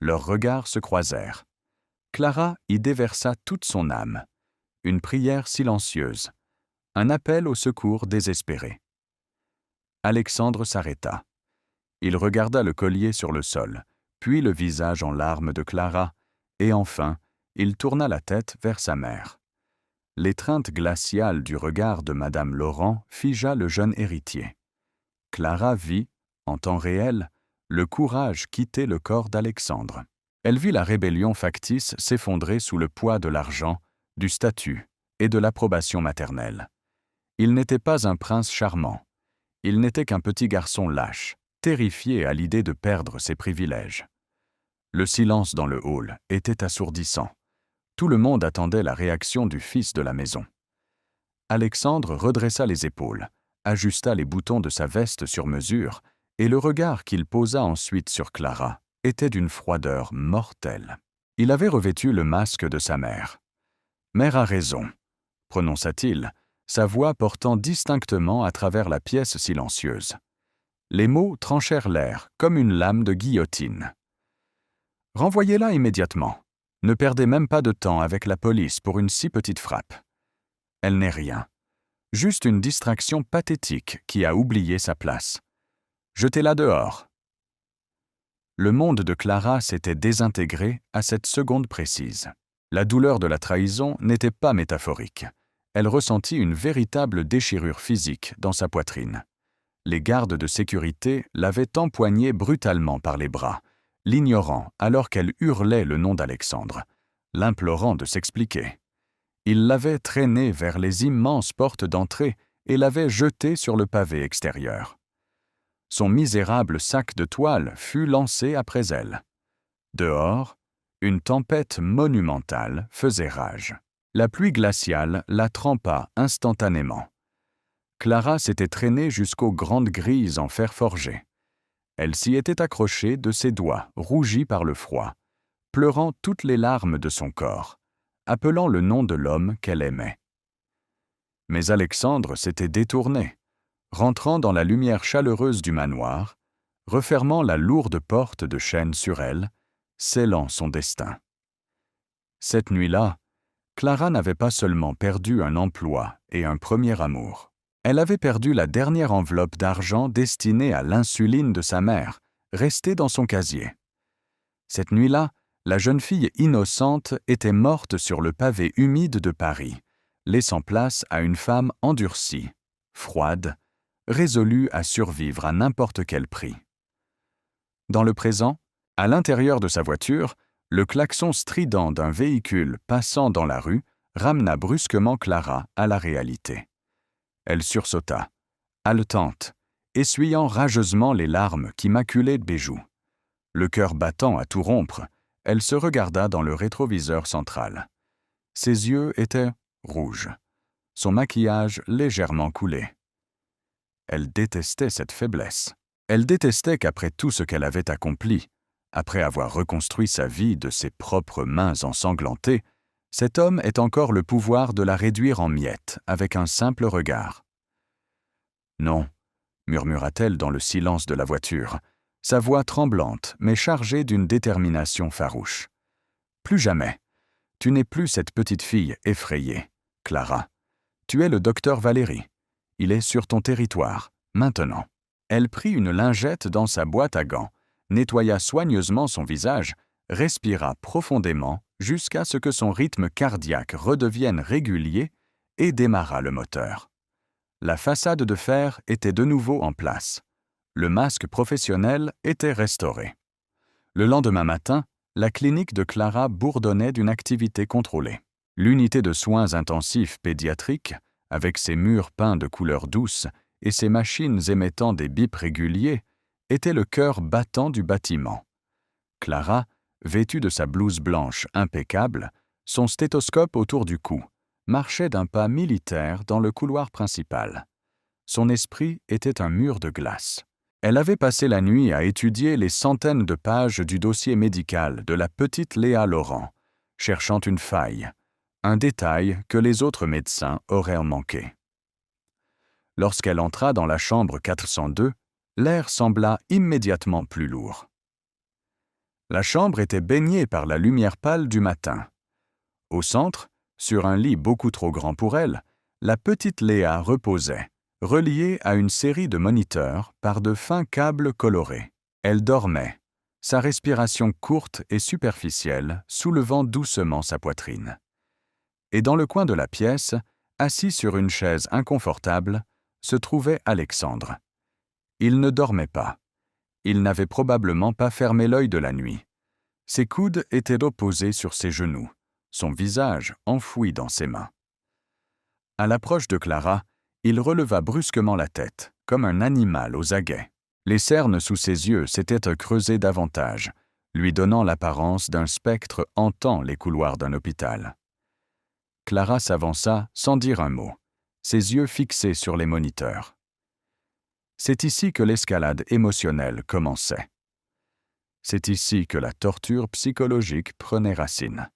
Leurs regards se croisèrent. Clara y déversa toute son âme. Une prière silencieuse. Un appel au secours désespéré. Alexandre s'arrêta. Il regarda le collier sur le sol, puis le visage en larmes de Clara, et enfin, il tourna la tête vers sa mère. L'étreinte glaciale du regard de Madame Laurent figea le jeune héritier. Clara vit, en temps réel, le courage quitter le corps d'Alexandre. Elle vit la rébellion factice s'effondrer sous le poids de l'argent, du statut et de l'approbation maternelle. Il n'était pas un prince charmant. Il n'était qu'un petit garçon lâche, terrifié à l'idée de perdre ses privilèges. Le silence dans le hall était assourdissant. Tout le monde attendait la réaction du fils de la maison. Alexandre redressa les épaules, ajusta les boutons de sa veste sur mesure, et le regard qu'il posa ensuite sur Clara était d'une froideur mortelle. Il avait revêtu le masque de sa mère. « Mère a raison », prononça-t-il, sa voix portant distinctement à travers la pièce silencieuse. Les mots tranchèrent l'air comme une lame de guillotine. « Renvoyez-la immédiatement. Ne perdez même pas de temps avec la police pour une si petite frappe. Elle n'est rien. Juste une distraction pathétique qui a oublié sa place. Jetez-la dehors. » Le monde de Clara s'était désintégré à cette seconde précise. La douleur de la trahison n'était pas métaphorique. Elle ressentit une véritable déchirure physique dans sa poitrine. Les gardes de sécurité l'avaient empoignée brutalement par les bras, l'ignorant alors qu'elle hurlait le nom d'Alexandre, l'implorant de s'expliquer. Ils l'avaient traînée vers les immenses portes d'entrée et l'avaient jetée sur le pavé extérieur. Son misérable sac de toile fut lancé après elle. Dehors, une tempête monumentale faisait rage. La pluie glaciale la trempa instantanément. Clara s'était traînée jusqu'aux grandes grilles en fer forgé. Elle s'y était accrochée de ses doigts rougis par le froid, pleurant toutes les larmes de son corps, appelant le nom de l'homme qu'elle aimait. Mais Alexandre s'était détourné, rentrant dans la lumière chaleureuse du manoir, refermant la lourde porte de chêne sur elle, scellant son destin. Cette nuit-là, Clara n'avait pas seulement perdu un emploi et un premier amour. Elle avait perdu la dernière enveloppe d'argent destinée à l'insuline de sa mère, restée dans son casier. Cette nuit-là, la jeune fille innocente était morte sur le pavé humide de Paris, laissant place à une femme endurcie, froide, résolue à survivre à n'importe quel prix. Dans le présent, à l'intérieur de sa voiture, le klaxon strident d'un véhicule passant dans la rue ramena brusquement Clara à la réalité. Elle sursauta, haletante, essuyant rageusement les larmes qui maculaient des joues. Le cœur battant à tout rompre, elle se regarda dans le rétroviseur central. Ses yeux étaient rouges, son maquillage légèrement coulé. Elle détestait cette faiblesse. Elle détestait qu'après tout ce qu'elle avait accompli, après avoir reconstruit sa vie de ses propres mains ensanglantées, cet homme ait encore le pouvoir de la réduire en miettes avec un simple regard. « Non », murmura-t-elle dans le silence de la voiture, sa voix tremblante mais chargée d'une détermination farouche. « Plus jamais. Tu n'es plus cette petite fille effrayée, Clara. Tu es le docteur Valéry. Il est sur ton territoire, maintenant. » Elle prit une lingette dans sa boîte à gants, nettoya soigneusement son visage, respira profondément jusqu'à ce que son rythme cardiaque redevienne régulier et démarra le moteur. La façade de fer était de nouveau en place. Le masque professionnel était restauré. Le lendemain matin, la clinique de Clara bourdonnait d'une activité contrôlée. L'unité de soins intensifs pédiatriques, avec ses murs peints de couleurs douces et ses machines émettant des bips réguliers, était le cœur battant du bâtiment. Clara, vêtue de sa blouse blanche impeccable, son stéthoscope autour du cou, marchait d'un pas militaire dans le couloir principal. Son esprit était un mur de glace. Elle avait passé la nuit à étudier les centaines de pages du dossier médical de la petite Léa Laurent, cherchant une faille, un détail que les autres médecins auraient manqué. Lorsqu'elle entra dans la chambre 402, l'air sembla immédiatement plus lourd. La chambre était baignée par la lumière pâle du matin. Au centre, sur un lit beaucoup trop grand pour elle, la petite Léa reposait, reliée à une série de moniteurs par de fins câbles colorés. Elle dormait, sa respiration courte et superficielle soulevant doucement sa poitrine. Et dans le coin de la pièce, assis sur une chaise inconfortable, se trouvait Alexandre. Il ne dormait pas. Il n'avait probablement pas fermé l'œil de la nuit. Ses coudes étaient posés sur ses genoux, son visage enfoui dans ses mains. À l'approche de Clara, il releva brusquement la tête, comme un animal aux aguets. Les cernes sous ses yeux s'étaient creusées davantage, lui donnant l'apparence d'un spectre hantant les couloirs d'un hôpital. Clara s'avança sans dire un mot, ses yeux fixés sur les moniteurs. C'est ici que l'escalade émotionnelle commençait. C'est ici que la torture psychologique prenait racine.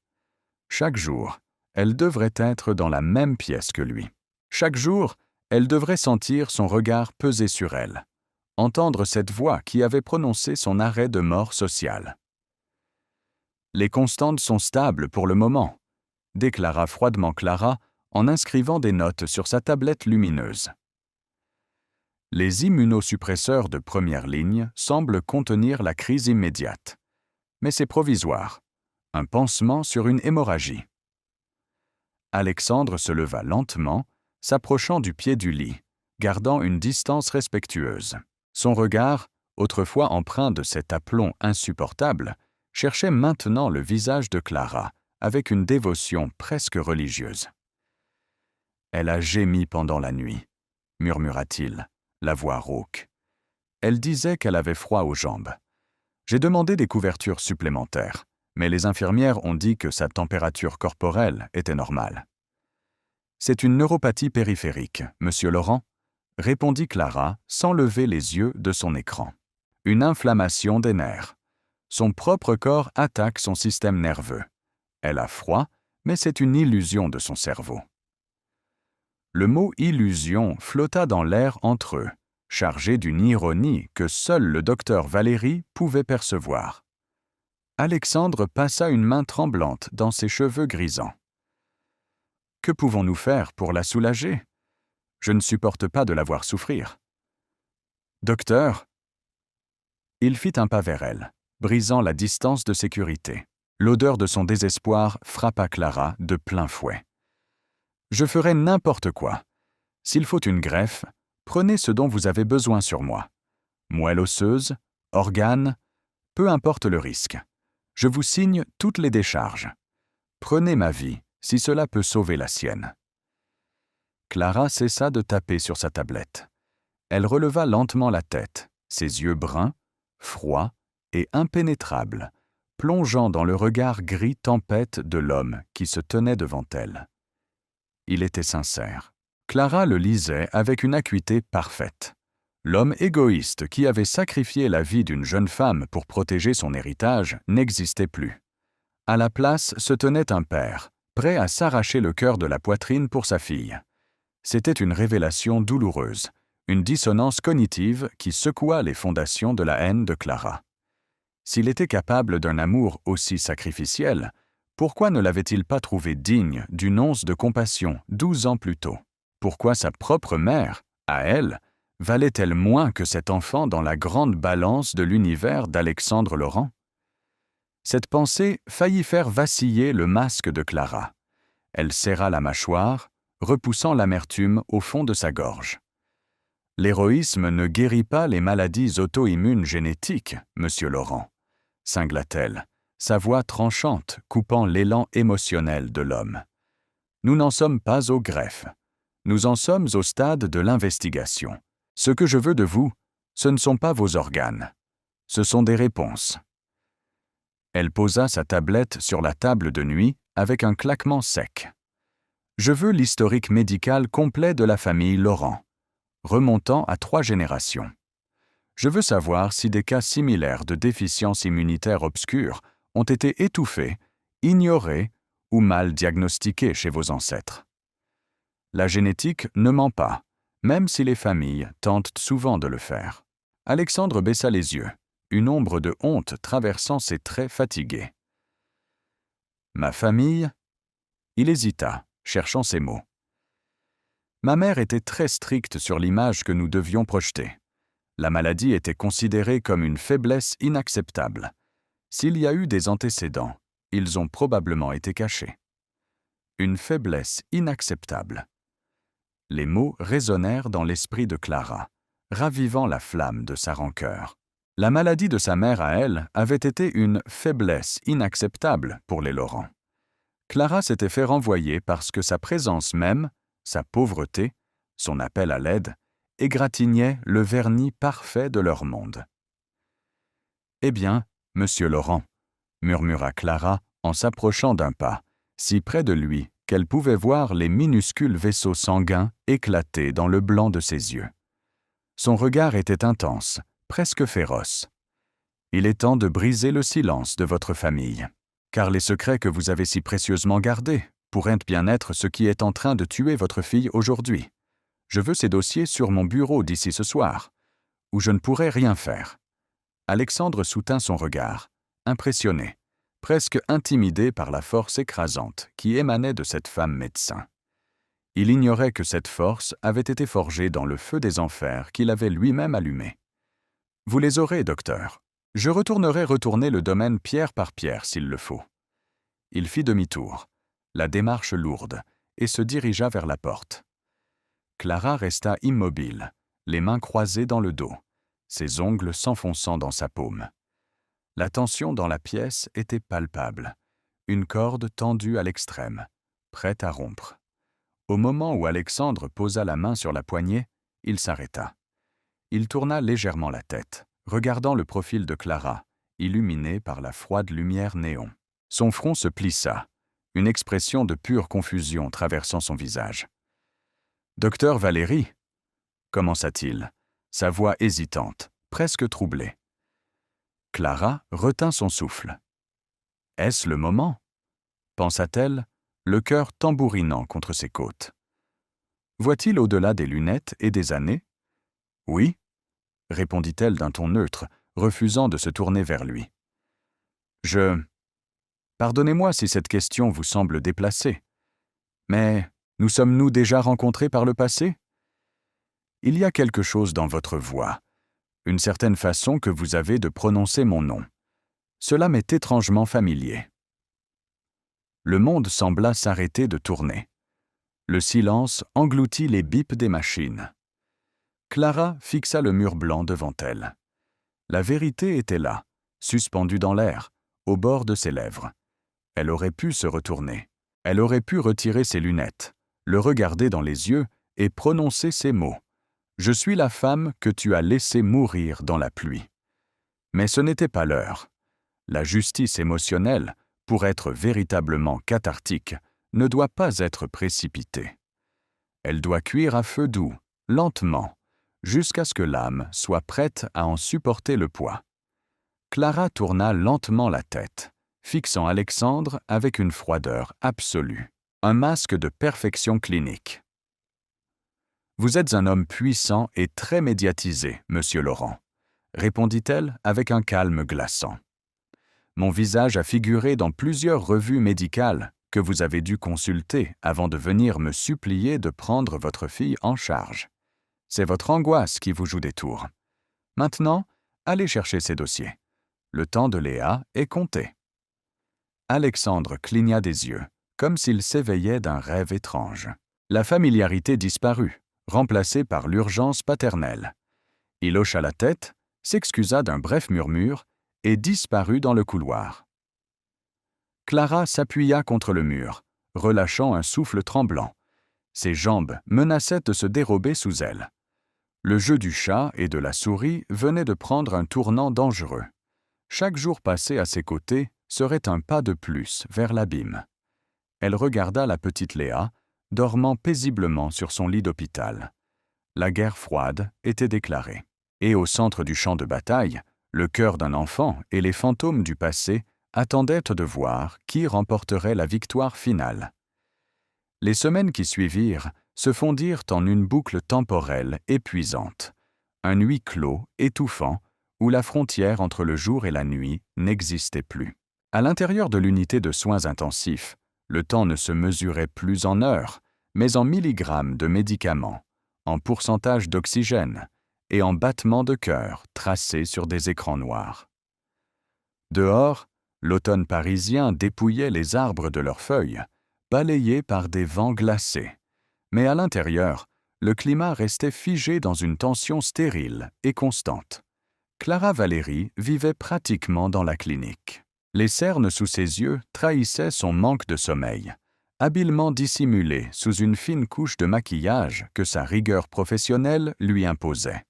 Chaque jour, elle devrait être dans la même pièce que lui. Chaque jour, elle devrait sentir son regard peser sur elle, entendre cette voix qui avait prononcé son arrêt de mort sociale. « Les constantes sont stables pour le moment », déclara froidement Clara en inscrivant des notes sur sa tablette lumineuse. Les immunosuppresseurs de première ligne semblent contenir la crise immédiate. Mais c'est provisoire, un pansement sur une hémorragie. Alexandre se leva lentement, s'approchant du pied du lit, gardant une distance respectueuse. Son regard, autrefois empreint de cet aplomb insupportable, cherchait maintenant le visage de Clara, avec une dévotion presque religieuse. « Elle a gémi pendant la nuit », murmura-t-il, la voix rauque. Elle disait qu'elle avait froid aux jambes. J'ai demandé des couvertures supplémentaires, mais les infirmières ont dit que sa température corporelle était normale. « C'est une neuropathie périphérique, Monsieur Laurent », répondit Clara sans lever les yeux de son écran. « Une inflammation des nerfs. Son propre corps attaque son système nerveux. Elle a froid, mais c'est une illusion de son cerveau. » Le mot « illusion » flotta dans l'air entre eux, chargé d'une ironie que seul le docteur Valéry pouvait percevoir. Alexandre passa une main tremblante dans ses cheveux grisants. « Que pouvons-nous faire pour la soulager? Je ne supporte pas de la voir souffrir. »« Docteur !» Il fit un pas vers elle, brisant la distance de sécurité. L'odeur de son désespoir frappa Clara de plein fouet. « Je ferai n'importe quoi. S'il faut une greffe, prenez ce dont vous avez besoin sur moi. Moelle osseuse, organes, peu importe le risque. Je vous signe toutes les décharges. Prenez ma vie, si cela peut sauver la sienne. » Clara cessa de taper sur sa tablette. Elle releva lentement la tête, ses yeux bruns, froids et impénétrables, plongeant dans le regard gris tempête de l'homme qui se tenait devant elle. Il était sincère. Clara le lisait avec une acuité parfaite. L'homme égoïste qui avait sacrifié la vie d'une jeune femme pour protéger son héritage n'existait plus. À la place se tenait un père, prêt à s'arracher le cœur de la poitrine pour sa fille. C'était une révélation douloureuse, une dissonance cognitive qui secoua les fondations de la haine de Clara. S'il était capable d'un amour aussi sacrificiel, pourquoi ne l'avait-il pas trouvé digne d'une once de compassion 12 ans plus tôt? Pourquoi sa propre mère, à elle, valait-elle moins que cet enfant dans la grande balance de l'univers d'Alexandre Laurent? Cette pensée faillit faire vaciller le masque de Clara. Elle serra la mâchoire, repoussant l'amertume au fond de sa gorge. « L'héroïsme ne guérit pas les maladies auto-immunes génétiques, monsieur Laurent, » cingla-t-elle, sa voix tranchante coupant l'élan émotionnel de l'homme. « Nous n'en sommes pas aux greffes. Nous en sommes au stade de l'investigation. Ce que je veux de vous, ce ne sont pas vos organes. Ce sont des réponses. » Elle posa sa tablette sur la table de nuit avec un claquement sec. « Je veux l'historique médical complet de la famille Laurent, remontant à 3 générations. Je veux savoir si des cas similaires de déficience immunitaire obscure ont été étouffés, ignorés ou mal diagnostiqués chez vos ancêtres. La génétique ne ment pas, même si les familles tentent souvent de le faire. » Alexandre baissa les yeux, une ombre de honte traversant ses traits fatigués. « Ma famille ?» Il hésita, cherchant ses mots. « Ma mère était très stricte sur l'image que nous devions projeter. La maladie était considérée comme une faiblesse inacceptable. S'il y a eu des antécédents, ils ont probablement été cachés. Une faiblesse inacceptable. » Les mots résonnèrent dans l'esprit de Clara, ravivant la flamme de sa rancœur. La maladie de sa mère à elle avait été une faiblesse inacceptable pour les Laurent. Clara s'était fait renvoyer parce que sa présence même, sa pauvreté, son appel à l'aide, égratignait le vernis parfait de leur monde. « Eh bien, monsieur Laurent, » murmura Clara en s'approchant d'un pas, si près de lui qu'elle pouvait voir les minuscules vaisseaux sanguins éclater dans le blanc de ses yeux. Son regard était intense, presque féroce. « Il est temps de briser le silence de votre famille, car les secrets que vous avez si précieusement gardés pourraient bien être ce qui est en train de tuer votre fille aujourd'hui. Je veux ces dossiers sur mon bureau d'ici ce soir, où je ne pourrai rien faire. » Alexandre soutint son regard, impressionné, presque intimidé par la force écrasante qui émanait de cette femme médecin. Il ignorait que cette force avait été forgée dans le feu des enfers qu'il avait lui-même allumé. « Vous les aurez, docteur. Je retournerai le domaine pierre par pierre s'il le faut. » Il fit demi-tour, la démarche lourde, et se dirigea vers la porte. Clara resta immobile, les mains croisées dans le dos, ses ongles s'enfonçant dans sa paume. La tension dans la pièce était palpable, une corde tendue à l'extrême, prête à rompre. Au moment où Alexandre posa la main sur la poignée, il s'arrêta. Il tourna légèrement la tête, regardant le profil de Clara, illuminé par la froide lumière néon. Son front se plissa, une expression de pure confusion traversant son visage. « Docteur Valérie » commença-t-il, sa voix hésitante, presque troublée. Clara retint son souffle. « Est-ce le moment ?» pensa-t-elle, le cœur tambourinant contre ses côtes. Voit-il au-delà des lunettes et des années? « Oui » répondit-elle d'un ton neutre, refusant de se tourner vers lui. Pardonnez-moi si cette question vous semble déplacée. Mais nous sommes-nous déjà rencontrés par le passé? Il y a quelque chose dans votre voix, une certaine façon que vous avez de prononcer mon nom. Cela m'est étrangement familier. Le monde sembla s'arrêter de tourner. Le silence engloutit les bips des machines. Clara fixa le mur blanc devant elle. La vérité était là, suspendue dans l'air, au bord de ses lèvres. Elle aurait pu se retourner. Elle aurait pu retirer ses lunettes, le regarder dans les yeux et prononcer ces mots. « Je suis la femme que tu as laissée mourir dans la pluie. » Mais ce n'était pas l'heure. La justice émotionnelle, pour être véritablement cathartique, ne doit pas être précipitée. Elle doit cuire à feu doux, lentement, jusqu'à ce que l'âme soit prête à en supporter le poids. Clara tourna lentement la tête, fixant Alexandre avec une froideur absolue, un masque de perfection clinique. « Vous êtes un homme puissant et très médiatisé, monsieur Laurent, » répondit-elle avec un calme glaçant. « Mon visage a figuré dans plusieurs revues médicales que vous avez dû consulter avant de venir me supplier de prendre votre fille en charge. C'est votre angoisse qui vous joue des tours. Maintenant, allez chercher ces dossiers. Le temps de Léa est compté. » Alexandre cligna des yeux, comme s'il s'éveillait d'un rêve étrange. La familiarité disparut, remplacée par l'urgence paternelle. Il hocha la tête, s'excusa d'un bref murmure et disparut dans le couloir. Clara s'appuya contre le mur, relâchant un souffle tremblant. Ses jambes menaçaient de se dérober sous elle. Le jeu du chat et de la souris venait de prendre un tournant dangereux. Chaque jour passé à ses côtés serait un pas de plus vers l'abîme. Elle regarda la petite Léa, dormant paisiblement sur son lit d'hôpital. La guerre froide était déclarée. Et au centre du champ de bataille, le cœur d'un enfant et les fantômes du passé attendaient de voir qui remporterait la victoire finale. Les semaines qui suivirent se fondirent en une boucle temporelle épuisante, un huis clos étouffant où la frontière entre le jour et la nuit n'existait plus. À l'intérieur de l'unité de soins intensifs, le temps ne se mesurait plus en heures, mais en milligrammes de médicaments, en pourcentage d'oxygène et en battements de cœur tracés sur des écrans noirs. Dehors, l'automne parisien dépouillait les arbres de leurs feuilles, balayés par des vents glacés. Mais à l'intérieur, le climat restait figé dans une tension stérile et constante. Clara Valéry vivait pratiquement dans la clinique. Les cernes sous ses yeux trahissaient son manque de sommeil, habilement dissimulé sous une fine couche de maquillage que sa rigueur professionnelle lui imposait.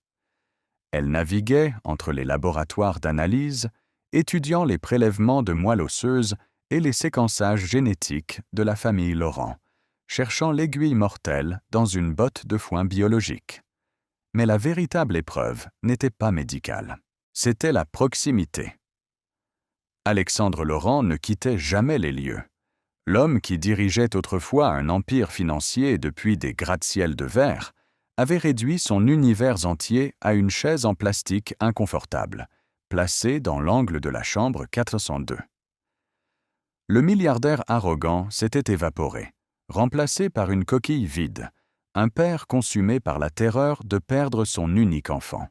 Elle naviguait entre les laboratoires d'analyse, étudiant les prélèvements de moelle osseuse et les séquençages génétiques de la famille Laurent, cherchant l'aiguille mortelle dans une botte de foin biologique. Mais la véritable épreuve n'était pas médicale. C'était la proximité. Alexandre Laurent ne quittait jamais les lieux. L'homme qui dirigeait autrefois un empire financier depuis des gratte-ciels de verre avait réduit son univers entier à une chaise en plastique inconfortable, placée dans l'angle de la chambre 402. Le milliardaire arrogant s'était évaporé, remplacé par une coquille vide, un père consumé par la terreur de perdre son unique enfant.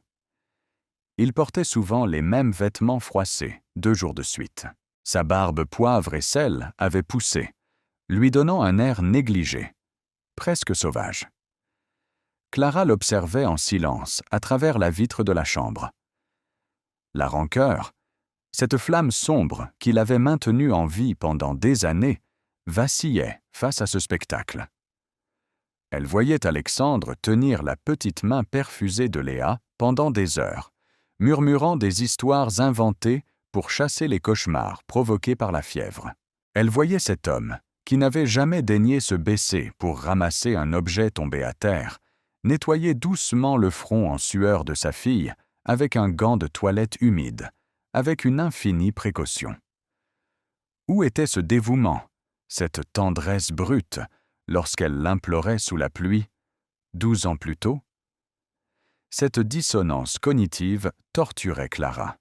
Il portait souvent les mêmes vêtements froissés, 2 jours de suite. Sa barbe poivre et sel avait poussé, lui donnant un air négligé, presque sauvage. Clara l'observait en silence à travers la vitre de la chambre. La rancœur, cette flamme sombre qui l'avait maintenue en vie pendant des années, vacillait face à ce spectacle. Elle voyait Alexandre tenir la petite main perfusée de Léa pendant des heures, murmurant des histoires inventées pour chasser les cauchemars provoqués par la fièvre. Elle voyait cet homme, qui n'avait jamais daigné se baisser pour ramasser un objet tombé à terre, nettoyer doucement le front en sueur de sa fille avec un gant de toilette humide, avec une infinie précaution. Où était ce dévouement, cette tendresse brute, lorsqu'elle l'implorait sous la pluie, 12 ans plus tôt? Cette dissonance cognitive torturait Clara.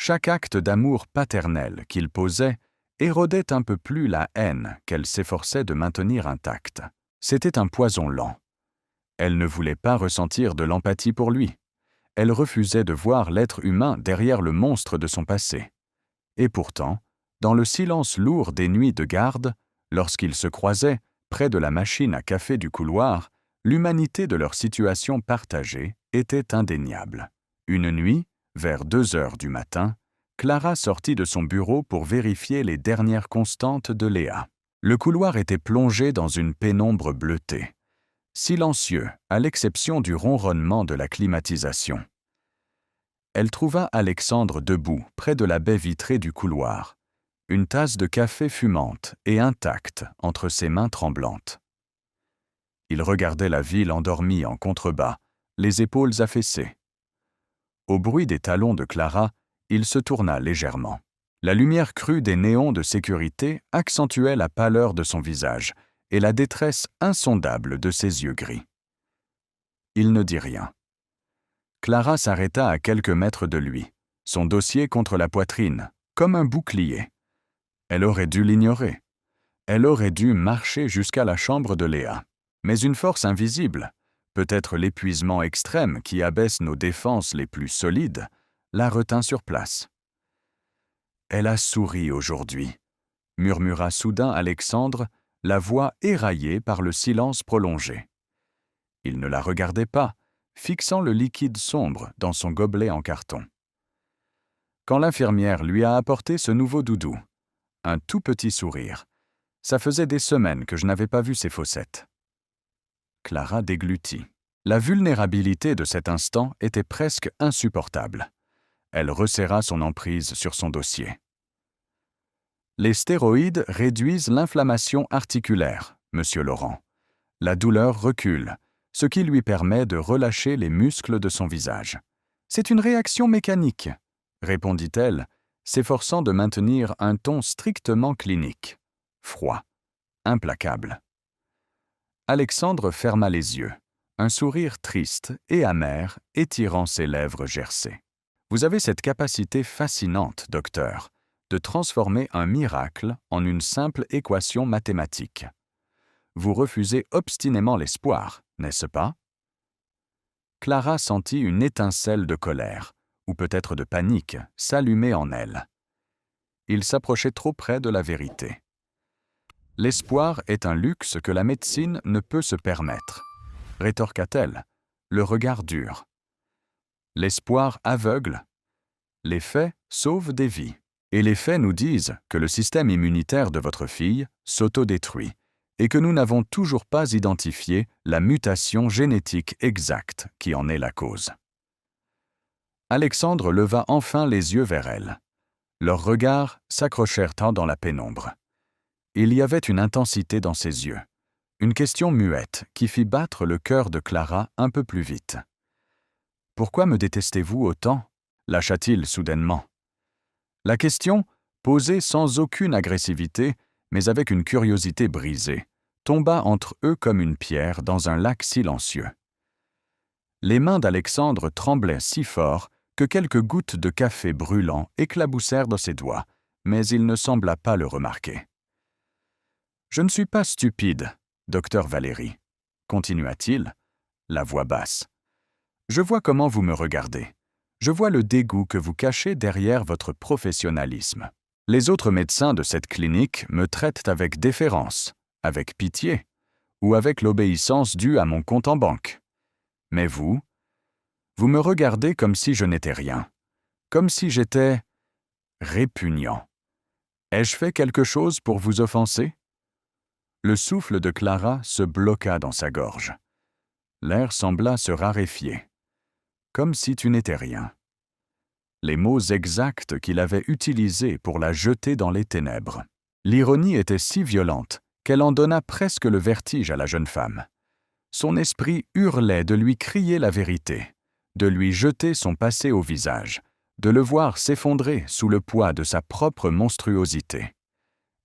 Chaque acte d'amour paternel qu'il posait érodait un peu plus la haine qu'elle s'efforçait de maintenir intacte. C'était un poison lent. Elle ne voulait pas ressentir de l'empathie pour lui. Elle refusait de voir l'être humain derrière le monstre de son passé. Et pourtant, dans le silence lourd des nuits de garde, lorsqu'ils se croisaient près de la machine à café du couloir, l'humanité de leur situation partagée était indéniable. Une nuit, vers 2 heures du matin, Clara sortit de son bureau pour vérifier les dernières constantes de Léa. Le couloir était plongé dans une pénombre bleutée, silencieux à l'exception du ronronnement de la climatisation. Elle trouva Alexandre debout près de la baie vitrée du couloir, une tasse de café fumante et intacte entre ses mains tremblantes. Il regardait la ville endormie en contrebas, les épaules affaissées. Au bruit des talons de Clara, il se tourna légèrement. La lumière crue des néons de sécurité accentuait la pâleur de son visage et la détresse insondable de ses yeux gris. Il ne dit rien. Clara s'arrêta à quelques mètres de lui, son dossier contre la poitrine, comme un bouclier. Elle aurait dû l'ignorer. Elle aurait dû marcher jusqu'à la chambre de Léa. Mais une force invisible, peut-être l'épuisement extrême qui abaisse nos défenses les plus solides, la retint sur place. « Elle a souri aujourd'hui », murmura soudain Alexandre, la voix éraillée par le silence prolongé. Il ne la regardait pas, fixant le liquide sombre dans son gobelet en carton. Quand l'infirmière lui a apporté ce nouveau doudou, un tout petit sourire, ça faisait des semaines que je n'avais pas vu ses fossettes. Clara déglutit. La vulnérabilité de cet instant était presque insupportable. Elle resserra son emprise sur son dossier. Les stéroïdes réduisent l'inflammation articulaire, Monsieur Laurent. La douleur recule, ce qui lui permet de relâcher les muscles de son visage. C'est une réaction mécanique, répondit-elle, s'efforçant de maintenir un ton strictement clinique, froid, implacable. Alexandre ferma les yeux, un sourire triste et amer étirant ses lèvres gercées. Vous avez cette capacité fascinante, docteur, de transformer un miracle en une simple équation mathématique. Vous refusez obstinément l'espoir, n'est-ce pas? Clara sentit une étincelle de colère, ou peut-être de panique, s'allumer en elle. Il s'approchait trop près de la vérité. L'espoir est un luxe que la médecine ne peut se permettre, rétorqua-t-elle, le regard dur. L'espoir aveugle. Les faits sauvent des vies. Et les faits nous disent que le système immunitaire de votre fille s'autodétruit et que nous n'avons toujours pas identifié la mutation génétique exacte qui en est la cause. Alexandre leva enfin les yeux vers elle. Leurs regards s'accrochèrent dans la pénombre. Il y avait une intensité dans ses yeux, une question muette qui fit battre le cœur de Clara un peu plus vite. « Pourquoi me détestez-vous autant » lâcha-t-il soudainement. La question, posée sans aucune agressivité, mais avec une curiosité brisée, tomba entre eux comme une pierre dans un lac silencieux. Les mains d'Alexandre tremblaient si fort que quelques gouttes de café brûlant éclaboussèrent dans ses doigts, mais il ne sembla pas le remarquer. « Je ne suis pas stupide, docteur Valéry, » continua-t-il, la voix basse. « Je vois comment vous me regardez. Je vois le dégoût que vous cachez derrière votre professionnalisme. Les autres médecins de cette clinique me traitent avec déférence, avec pitié, ou avec l'obéissance due à mon compte en banque. Mais vous me regardez comme si je n'étais rien, comme si j'étais répugnant. Ai-je fait quelque chose pour vous offenser ?» Le souffle de Clara se bloqua dans sa gorge. L'air sembla se raréfier. Comme si tu n'étais rien. Les mots exacts qu'il avait utilisés pour la jeter dans les ténèbres. L'ironie était si violente qu'elle en donna presque le vertige à la jeune femme. Son esprit hurlait de lui crier la vérité, de lui jeter son passé au visage, de le voir s'effondrer sous le poids de sa propre monstruosité.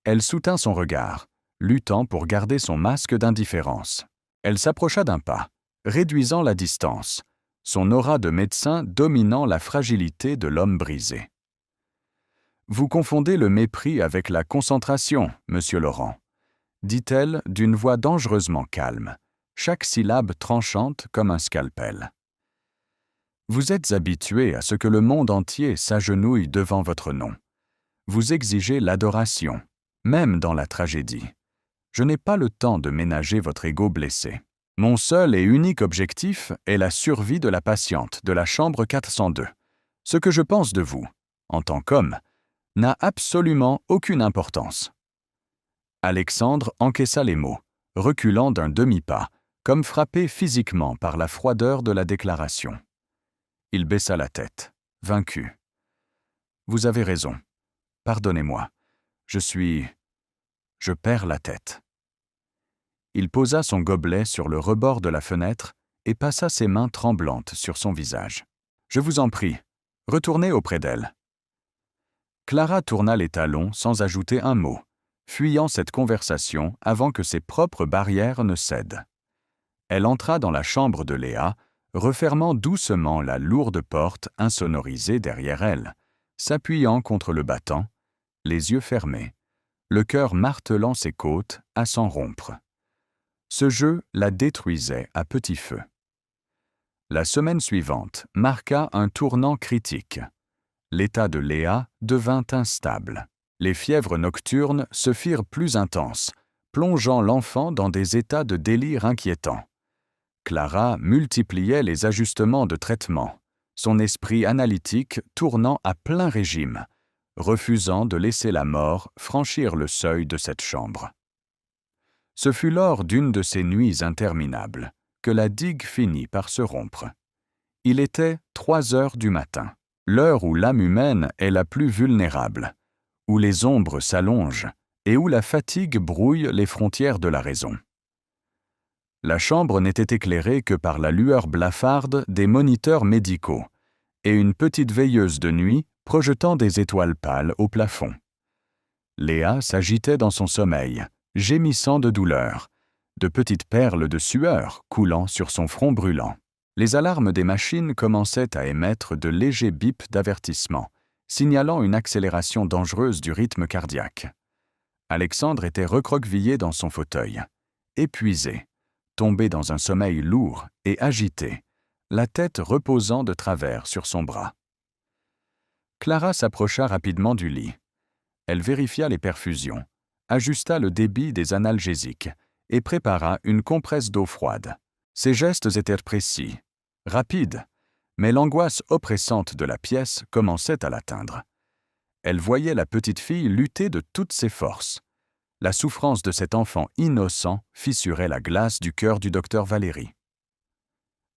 Elle soutint son regard, luttant pour garder son masque d'indifférence. Elle s'approcha d'un pas, réduisant la distance, son aura de médecin dominant la fragilité de l'homme brisé. Vous confondez le mépris avec la concentration, monsieur Laurent, dit-elle d'une voix dangereusement calme, chaque syllabe tranchante comme un scalpel. Vous êtes habitué à ce que le monde entier s'agenouille devant votre nom. Vous exigez l'adoration, même dans la tragédie. Je n'ai pas le temps de ménager votre ego blessé. Mon seul et unique objectif est la survie de la patiente de la chambre 402. Ce que je pense de vous, en tant qu'homme, n'a absolument aucune importance. Alexandre encaissa les mots, reculant d'un demi-pas, comme frappé physiquement par la froideur de la déclaration. Il baissa la tête, vaincu. « Vous avez raison. Pardonnez-moi. Je perds la tête. » Il posa son gobelet sur le rebord de la fenêtre et passa ses mains tremblantes sur son visage. « Je vous en prie, retournez auprès d'elle. » Clara tourna les talons sans ajouter un mot, fuyant cette conversation avant que ses propres barrières ne cèdent. Elle entra dans la chambre de Léa, refermant doucement la lourde porte insonorisée derrière elle, s'appuyant contre le battant, les yeux fermés, le cœur martelant ses côtes à s'en rompre. Ce jeu la détruisait à petit feu. La semaine suivante marqua un tournant critique. L'état de Léa devint instable. Les fièvres nocturnes se firent plus intenses, plongeant l'enfant dans des états de délire inquiétants. Clara multipliait les ajustements de traitement, son esprit analytique tournant à plein régime, refusant de laisser la mort franchir le seuil de cette chambre. Ce fut lors d'une de ces nuits interminables que la digue finit par se rompre. Il était 3 heures du matin, l'heure où l'âme humaine est la plus vulnérable, où les ombres s'allongent et où la fatigue brouille les frontières de la raison. La chambre n'était éclairée que par la lueur blafarde des moniteurs médicaux et une petite veilleuse de nuit projetant des étoiles pâles au plafond. Léa s'agitait dans son sommeil, gémissant de douleur, de petites perles de sueur coulant sur son front brûlant. Les alarmes des machines commençaient à émettre de légers bips d'avertissement, signalant une accélération dangereuse du rythme cardiaque. Alexandre était recroquevillé dans son fauteuil, épuisé, tombé dans un sommeil lourd et agité, la tête reposant de travers sur son bras. Clara s'approcha rapidement du lit. Elle vérifia les perfusions, ajusta le débit des analgésiques et prépara une compresse d'eau froide. Ses gestes étaient précis, rapides, mais l'angoisse oppressante de la pièce commençait à l'atteindre. Elle voyait la petite fille lutter de toutes ses forces. La souffrance de cet enfant innocent fissurait la glace du cœur du docteur Valéry.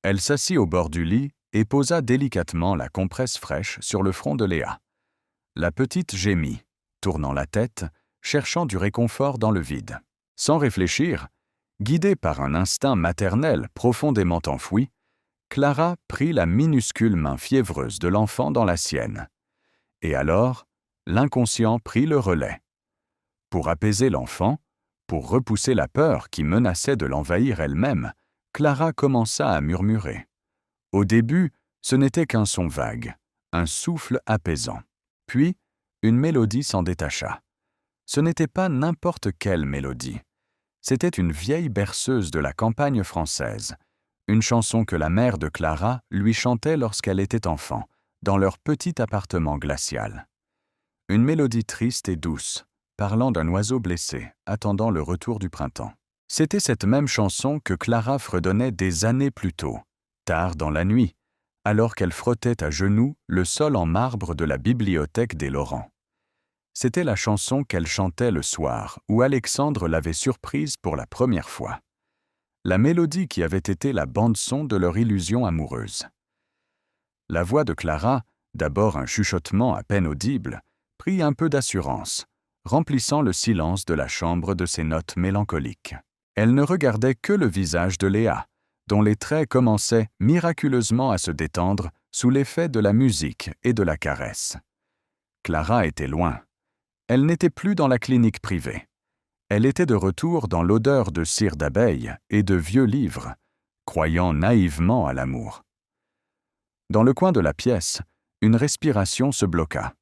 Elle s'assit au bord du lit et posa délicatement la compresse fraîche sur le front de Léa. La petite gémit, tournant la tête, cherchant du réconfort dans le vide. Sans réfléchir, guidée par un instinct maternel profondément enfoui, Clara prit la minuscule main fiévreuse de l'enfant dans la sienne. Et alors, l'inconscient prit le relais. Pour apaiser l'enfant, pour repousser la peur qui menaçait de l'envahir elle-même, Clara commença à murmurer. Au début, ce n'était qu'un son vague, un souffle apaisant. Puis, une mélodie s'en détacha. Ce n'était pas n'importe quelle mélodie. C'était une vieille berceuse de la campagne française, une chanson que la mère de Clara lui chantait lorsqu'elle était enfant, dans leur petit appartement glacial. Une mélodie triste et douce, parlant d'un oiseau blessé, attendant le retour du printemps. C'était cette même chanson que Clara fredonnait des années plus tôt, tard dans la nuit, alors qu'elle frottait à genoux le sol en marbre de la bibliothèque des Laurent. C'était la chanson qu'elle chantait le soir où Alexandre l'avait surprise pour la première fois. La mélodie qui avait été la bande-son de leur illusion amoureuse. La voix de Clara, d'abord un chuchotement à peine audible, prit un peu d'assurance, remplissant le silence de la chambre de ses notes mélancoliques. Elle ne regardait que le visage de Léa, dont les traits commençaient miraculeusement à se détendre sous l'effet de la musique et de la caresse. Clara était loin. Elle n'était plus dans la clinique privée. Elle était de retour dans l'odeur de cire d'abeille et de vieux livres, croyant naïvement à l'amour. Dans le coin de la pièce, une respiration se bloqua.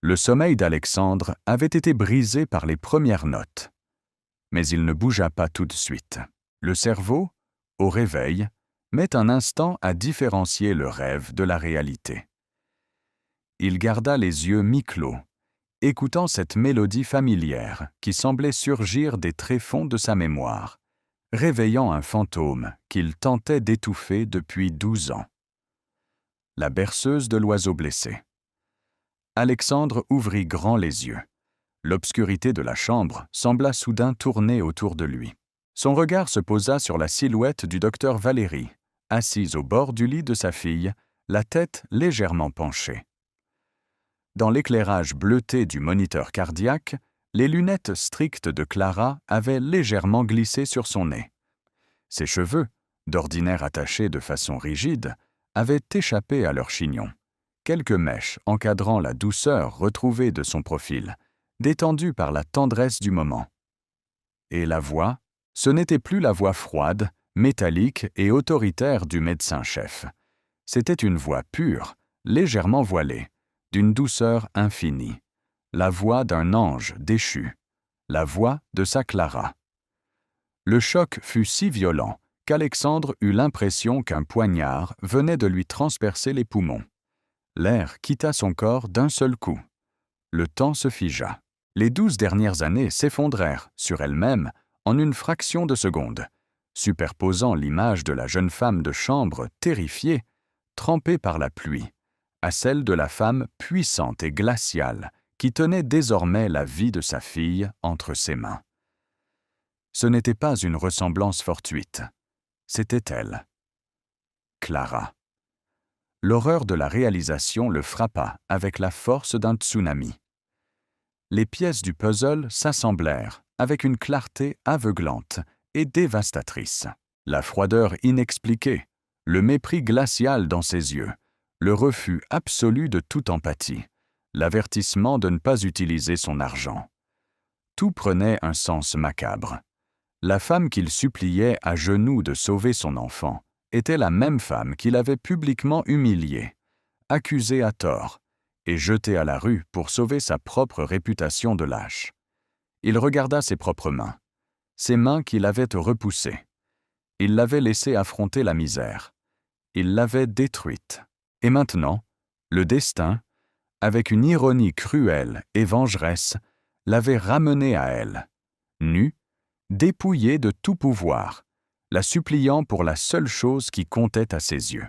Le sommeil d'Alexandre avait été brisé par les premières notes. Mais il ne bougea pas tout de suite. Le cerveau, au réveil, met un instant à différencier le rêve de la réalité. Il garda les yeux mi-clos, écoutant cette mélodie familière qui semblait surgir des tréfonds de sa mémoire, réveillant un fantôme qu'il tentait d'étouffer depuis 12 ans. La berceuse de l'oiseau blessé. Alexandre ouvrit grand les yeux. L'obscurité de la chambre sembla soudain tourner autour de lui. Son regard se posa sur la silhouette du docteur Valéry, assise au bord du lit de sa fille, la tête légèrement penchée. Dans l'éclairage bleuté du moniteur cardiaque, les lunettes strictes de Clara avaient légèrement glissé sur son nez. Ses cheveux, d'ordinaire attachés de façon rigide, avaient échappé à leur chignon. Quelques mèches encadrant la douceur retrouvée de son profil, détendue par la tendresse du moment. Et la voix, ce n'était plus la voix froide, métallique et autoritaire du médecin-chef. C'était une voix pure, légèrement voilée, d'une douceur infinie, la voix d'un ange déchu, la voix de sa Clara. Le choc fut si violent qu'Alexandre eut l'impression qu'un poignard venait de lui transpercer les poumons. L'air quitta son corps d'un seul coup. Le temps se figea. Les 12 dernières années s'effondrèrent sur elles-mêmes en une fraction de seconde, superposant l'image de la jeune femme de chambre terrifiée, trempée par la pluie, à celle de la femme puissante et glaciale qui tenait désormais la vie de sa fille entre ses mains. Ce n'était pas une ressemblance fortuite, c'était elle. Clara. L'horreur de la réalisation le frappa avec la force d'un tsunami. Les pièces du puzzle s'assemblèrent avec une clarté aveuglante et dévastatrice. La froideur inexpliquée, le mépris glacial dans ses yeux, le refus absolu de toute empathie, l'avertissement de ne pas utiliser son argent. Tout prenait un sens macabre. La femme qu'il suppliait à genoux de sauver son enfant était la même femme qu'il avait publiquement humiliée, accusée à tort, et jetée à la rue pour sauver sa propre réputation de lâche. Il regarda ses propres mains, ces mains qu'il avait repoussées. Il l'avait laissée affronter la misère. Il l'avait détruite. Et maintenant, le destin, avec une ironie cruelle et vengeresse, l'avait ramenée à elle, nue, dépouillée de tout pouvoir, la suppliant pour la seule chose qui comptait à ses yeux.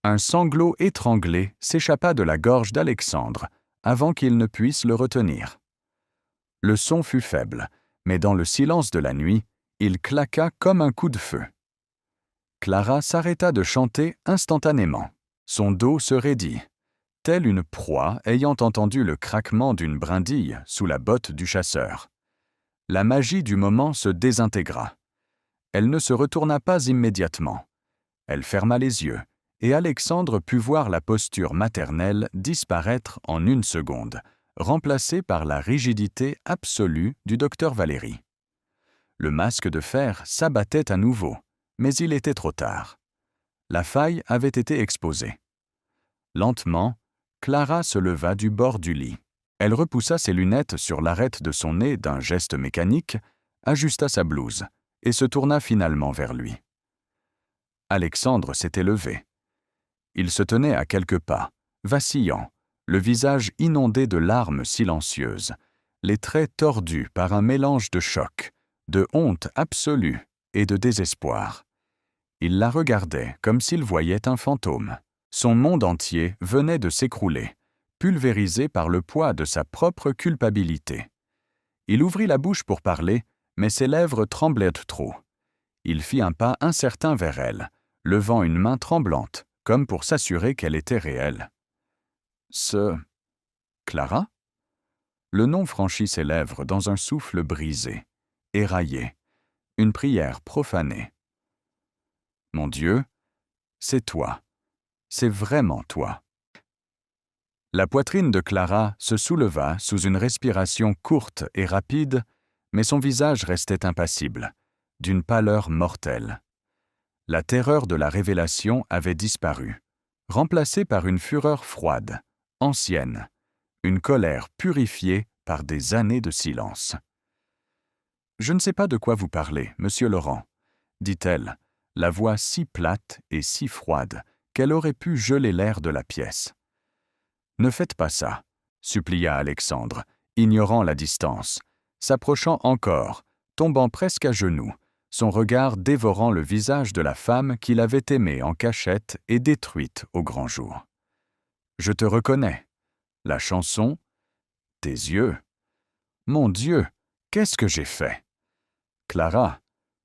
Un sanglot étranglé s'échappa de la gorge d'Alexandre avant qu'il ne puisse le retenir. Le son fut faible, mais dans le silence de la nuit, il claqua comme un coup de feu. Clara s'arrêta de chanter instantanément. Son dos se raidit, telle une proie ayant entendu le craquement d'une brindille sous la botte du chasseur. La magie du moment se désintégra. Elle ne se retourna pas immédiatement. Elle ferma les yeux, et Alexandre put voir la posture maternelle disparaître en une seconde, remplacée par la rigidité absolue du docteur Valéry. Le masque de fer s'abattait à nouveau, mais il était trop tard. La faille avait été exposée. Lentement, Clara se leva du bord du lit. Elle repoussa ses lunettes sur l'arête de son nez d'un geste mécanique, ajusta sa blouse et se tourna finalement vers lui. Alexandre s'était levé. Il se tenait à quelques pas, vacillant, le visage inondé de larmes silencieuses, les traits tordus par un mélange de choc, de honte absolue et de désespoir. Il la regardait comme s'il voyait un fantôme. Son monde entier venait de s'écrouler, pulvérisé par le poids de sa propre culpabilité. Il ouvrit la bouche pour parler, mais ses lèvres tremblaient trop. Il fit un pas incertain vers elle, levant une main tremblante, comme pour s'assurer qu'elle était réelle. Clara? Le nom franchit ses lèvres dans un souffle brisé, éraillé, une prière profanée. Mon Dieu, c'est toi. C'est vraiment toi. La poitrine de Clara se souleva sous une respiration courte et rapide, mais son visage restait impassible, d'une pâleur mortelle. La terreur de la révélation avait disparu, remplacée par une fureur froide, ancienne, une colère purifiée par des années de silence. « Je ne sais pas de quoi vous parlez, monsieur Laurent, » dit-elle, la voix si plate et si froide qu'elle aurait pu geler l'air de la pièce. « Ne faites pas ça, » supplia Alexandre, ignorant la distance, s'approchant encore, tombant presque à genoux, son regard dévorant le visage de la femme qu'il avait aimée en cachette et détruite au grand jour. « Je te reconnais. La chanson, tes yeux. Mon Dieu, qu'est-ce que j'ai fait? Clara,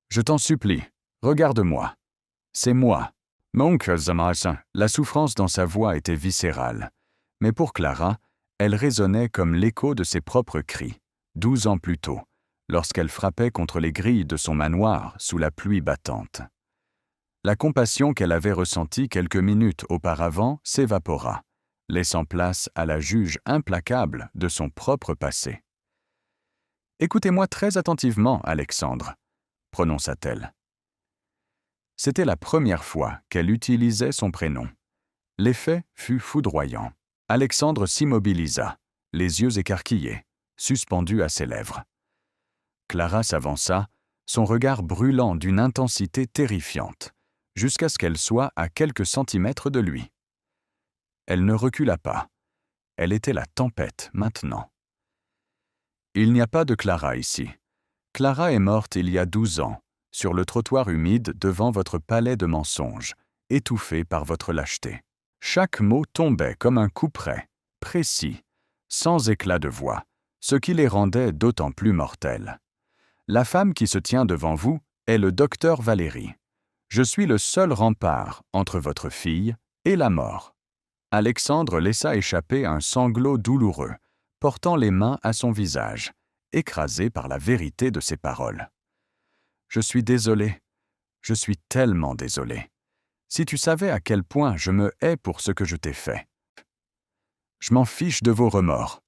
je t'en supplie, regarde-moi. C'est moi. » La souffrance dans sa voix était viscérale, mais pour Clara, elle résonnait comme l'écho de ses propres cris, 12 ans plus tôt, lorsqu'elle frappait contre les grilles de son manoir sous la pluie battante. La compassion qu'elle avait ressentie quelques minutes auparavant s'évapora, laissant place à la juge implacable de son propre passé. « Écoutez-moi très attentivement, Alexandre, » prononça-t-elle. C'était la première fois qu'elle utilisait son prénom. L'effet fut foudroyant. Alexandre s'immobilisa, les yeux écarquillés, suspendus à ses lèvres. Clara s'avança, son regard brûlant d'une intensité terrifiante, jusqu'à ce qu'elle soit à quelques centimètres de lui. Elle ne recula pas. Elle était la tempête maintenant. « Il n'y a pas de Clara ici. Clara est morte il y a 12 ans, sur le trottoir humide devant votre palais de mensonges, étouffée par votre lâcheté. Chaque mot tombait comme un couperet, précis, sans éclat de voix, ce qui les rendait d'autant plus mortels. La femme qui se tient devant vous est le docteur Valérie. Je suis le seul rempart entre votre fille et la mort. » Alexandre laissa échapper un sanglot douloureux, portant les mains à son visage, écrasé par la vérité de ses paroles. « Je suis désolé, je suis tellement désolé. Si tu savais à quel point je me hais pour ce que je t'ai fait. »« Je m'en fiche de vos remords, »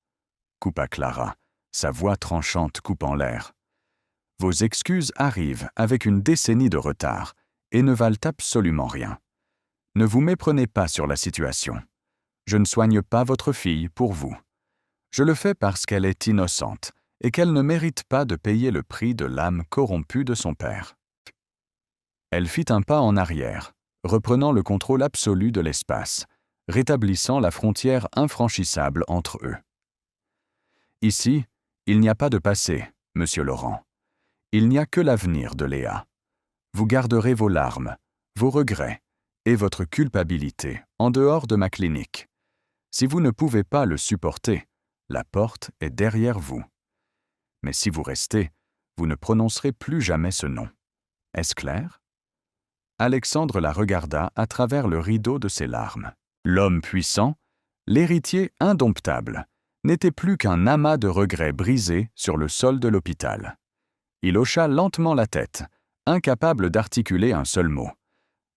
coupa Clara, sa voix tranchante coupant l'air. « Vos excuses arrivent avec une décennie de retard et ne valent absolument rien. Ne vous méprenez pas sur la situation. Je ne soigne pas votre fille pour vous. Je le fais parce qu'elle est innocente et qu'elle ne mérite pas de payer le prix de l'âme corrompue de son père. » Elle fit un pas en arrière, reprenant le contrôle absolu de l'espace, rétablissant la frontière infranchissable entre eux. « Ici, il n'y a pas de passé, monsieur Laurent. Il n'y a que l'avenir de Léa. Vous garderez vos larmes, vos regrets et votre culpabilité en dehors de ma clinique. Si vous ne pouvez pas le supporter, la porte est derrière vous. Mais si vous restez, vous ne prononcerez plus jamais ce nom. Est-ce clair? » Alexandre la regarda à travers le rideau de ses larmes. L'homme puissant, l'héritier indomptable, n'était plus qu'un amas de regrets brisés sur le sol de l'hôpital. Il hocha lentement la tête, incapable d'articuler un seul mot,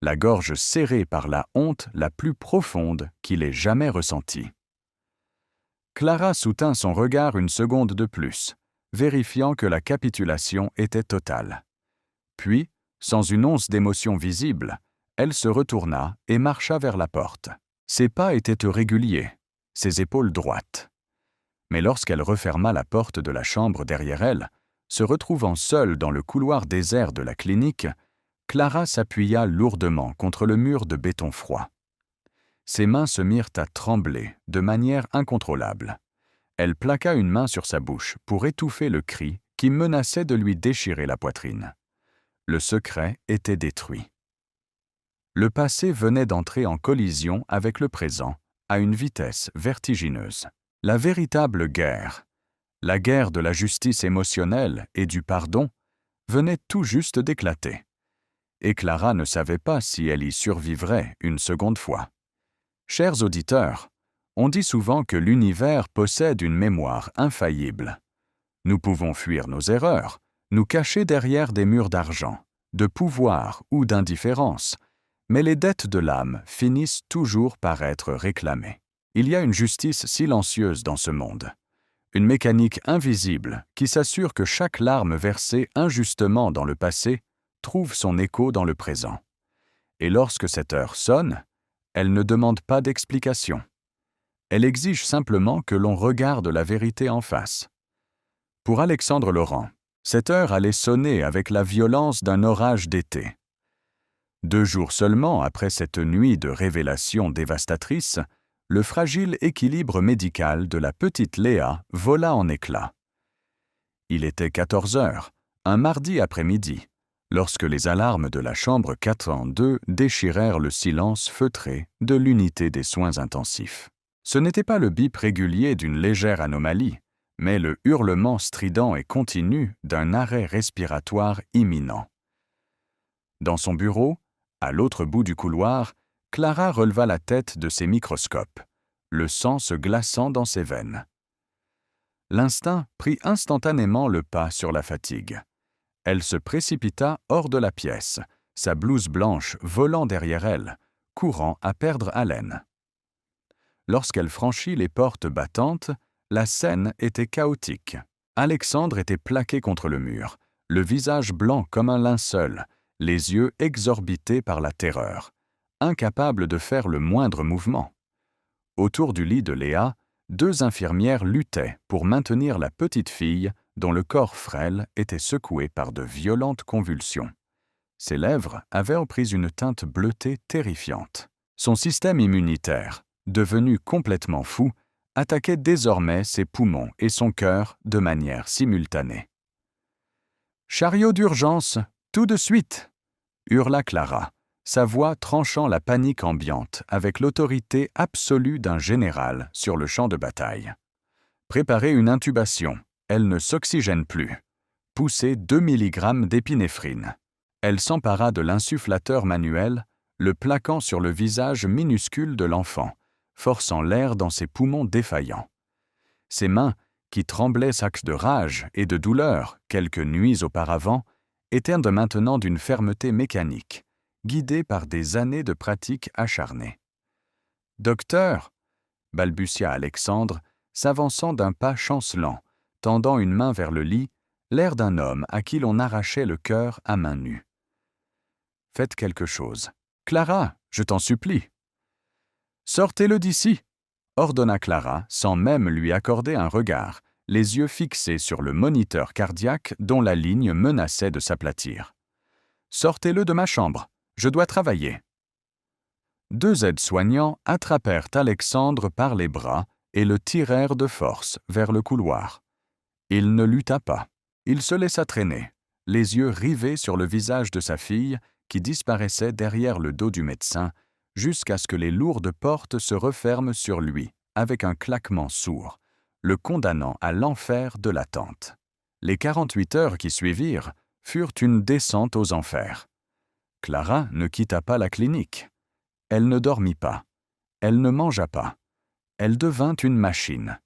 la gorge serrée par la honte la plus profonde qu'il ait jamais ressentie. Clara soutint son regard une seconde de plus, vérifiant que la capitulation était totale. Puis, sans une once d'émotion visible, elle se retourna et marcha vers la porte. Ses pas étaient irréguliers, ses épaules droites. Mais lorsqu'elle referma la porte de la chambre derrière elle, se retrouvant seule dans le couloir désert de la clinique, Clara s'appuya lourdement contre le mur de béton froid. Ses mains se mirent à trembler de manière incontrôlable. Elle plaqua une main sur sa bouche pour étouffer le cri qui menaçait de lui déchirer la poitrine. Le secret était détruit. Le passé venait d'entrer en collision avec le présent à une vitesse vertigineuse. La véritable guerre, la guerre de la justice émotionnelle et du pardon, venait tout juste d'éclater. Et Clara ne savait pas si elle y survivrait une seconde fois. Chers auditeurs, on dit souvent que l'univers possède une mémoire infaillible. Nous pouvons fuir nos erreurs, nous cacher derrière des murs d'argent, de pouvoir ou d'indifférence, mais les dettes de l'âme finissent toujours par être réclamées. Il y a une justice silencieuse dans ce monde, une mécanique invisible qui s'assure que chaque larme versée injustement dans le passé trouve son écho dans le présent. Et lorsque cette heure sonne, elle ne demande pas d'explication. Elle exige simplement que l'on regarde la vérité en face. Pour Alexandre Laurent, cette heure allait sonner avec la violence d'un orage d'été. 2 jours seulement après cette nuit de révélations dévastatrices, le fragile équilibre médical de la petite Léa vola en éclats. Il était 14 heures, un mardi après-midi, lorsque les alarmes de la chambre 402 déchirèrent le silence feutré de l'unité des soins intensifs. Ce n'était pas le bip régulier d'une légère anomalie, mais le hurlement strident et continu d'un arrêt respiratoire imminent. Dans son bureau, à l'autre bout du couloir, Clara releva la tête de ses microscopes, le sang se glaçant dans ses veines. L'instinct prit instantanément le pas sur la fatigue. Elle se précipita hors de la pièce, sa blouse blanche volant derrière elle, courant à perdre haleine. Lorsqu'elle franchit les portes battantes, la scène était chaotique. Alexandre était plaqué contre le mur, le visage blanc comme un linceul, les yeux exorbités par la terreur, incapable de faire le moindre mouvement. Autour du lit de Léa, 2 infirmières luttaient pour maintenir la petite fille dont le corps frêle était secoué par de violentes convulsions. Ses lèvres avaient pris une teinte bleutée terrifiante. Son système immunitaire, devenu complètement fou, attaquait désormais ses poumons et son cœur de manière simultanée. « Chariot d'urgence, tout de suite !» hurla Clara, sa voix tranchant la panique ambiante avec l'autorité absolue d'un général sur le champ de bataille. « Préparez une intubation, elle ne s'oxygène plus. Poussez 2 mg d'épinéphrine. » Elle s'empara de l'insufflateur manuel, le plaquant sur le visage minuscule de l'enfant, forçant l'air dans ses poumons défaillants. Ses mains, qui tremblaient sacs de rage et de douleur quelques nuits auparavant, étaient de maintenant d'une fermeté mécanique, guidées par des années de pratique acharnée. « Docteur !» balbutia Alexandre, s'avançant d'un pas chancelant, tendant une main vers le lit, l'air d'un homme à qui l'on arrachait le cœur à main nue. « Faites quelque chose. Clara, je t'en supplie. »« Sortez-le d'ici !» ordonna Clara, sans même lui accorder un regard, les yeux fixés sur le moniteur cardiaque dont la ligne menaçait de s'aplatir. « Sortez-le de ma chambre, je dois travailler. » 2 aides-soignants attrapèrent Alexandre par les bras et le tirèrent de force vers le couloir. Il ne lutta pas. Il se laissa traîner, les yeux rivés sur le visage de sa fille qui disparaissait derrière le dos du médecin, jusqu'à ce que les lourdes portes se referment sur lui avec un claquement sourd, le condamnant à l'enfer de l'attente. Les 48 heures qui suivirent furent une descente aux enfers. Clara ne quitta pas la clinique. Elle ne dormit pas. Elle ne mangea pas. Elle devint une machine,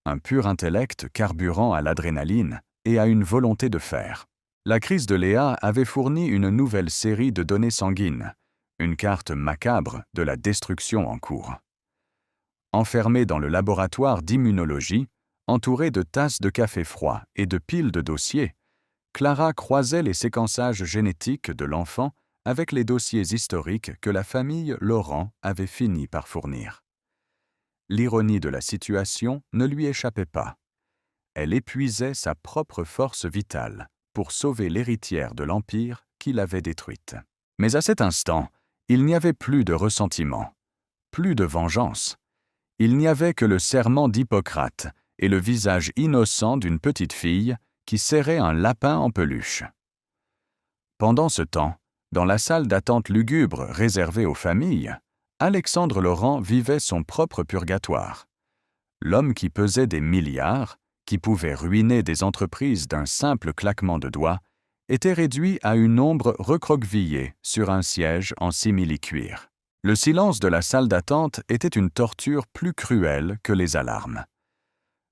un pur intellect carburant à l'adrénaline et à une volonté de fer. La crise de Léa avait fourni une nouvelle série de données sanguines, une carte macabre de la destruction en cours. Enfermée dans le laboratoire d'immunologie, entourée de tasses de café froid et de piles de dossiers, Clara croisait les séquençages génétiques de l'enfant avec les dossiers historiques que la famille Laurent avait fini par fournir. L'ironie de la situation ne lui échappait pas. Elle épuisait sa propre force vitale pour sauver l'héritière de l'Empire qui l'avait détruite. Mais à cet instant, il n'y avait plus de ressentiment, plus de vengeance. Il n'y avait que le serment d'Hippocrate et le visage innocent d'une petite fille qui serrait un lapin en peluche. Pendant ce temps, dans la salle d'attente lugubre réservée aux familles, Alexandre Laurent vivait son propre purgatoire. L'homme qui pesait des milliards, qui pouvait ruiner des entreprises d'un simple claquement de doigts, était réduit à une ombre recroquevillée sur un siège en simili-cuir. Le silence de la salle d'attente était une torture plus cruelle que les alarmes.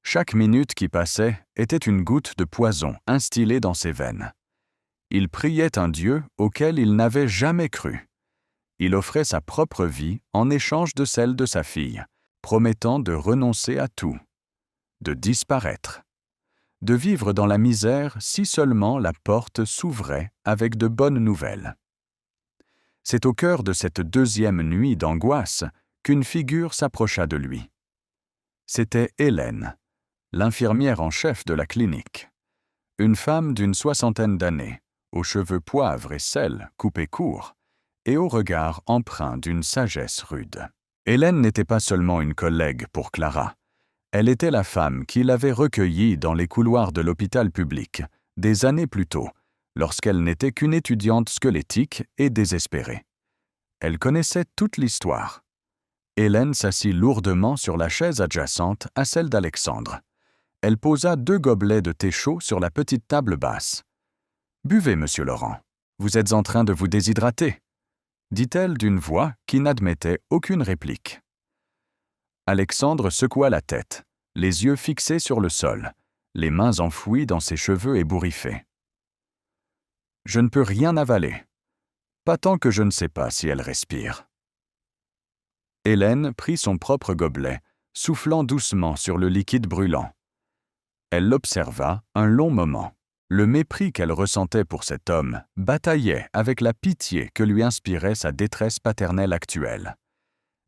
Chaque minute qui passait était une goutte de poison instillée dans ses veines. Il priait un Dieu auquel il n'avait jamais cru. Il offrait sa propre vie en échange de celle de sa fille, promettant de renoncer à tout, de disparaître, de vivre dans la misère si seulement la porte s'ouvrait avec de bonnes nouvelles. C'est au cœur de cette 2e nuit d'angoisse qu'une figure s'approcha de lui. C'était Hélène, l'infirmière en chef de la clinique. Une femme d'une 60aine d'années, aux cheveux poivre et sel coupés courts, et au regard empreint d'une sagesse rude. Hélène n'était pas seulement une collègue pour Clara. Elle était la femme qui l'avait recueillie dans les couloirs de l'hôpital public, des années plus tôt, lorsqu'elle n'était qu'une étudiante squelettique et désespérée. Elle connaissait toute l'histoire. Hélène s'assit lourdement sur la chaise adjacente à celle d'Alexandre. Elle posa 2 gobelets de thé chaud sur la petite table basse. « Buvez, monsieur Laurent. Vous êtes en train de vous déshydrater », dit-elle d'une voix qui n'admettait aucune réplique. Alexandre secoua la tête, les yeux fixés sur le sol, les mains enfouies dans ses cheveux ébouriffés. « Je ne peux rien avaler. Pas tant que je ne sais pas si elle respire. » Hélène prit son propre gobelet, soufflant doucement sur le liquide brûlant. Elle l'observa un long moment. Le mépris qu'elle ressentait pour cet homme bataillait avec la pitié que lui inspirait sa détresse paternelle actuelle.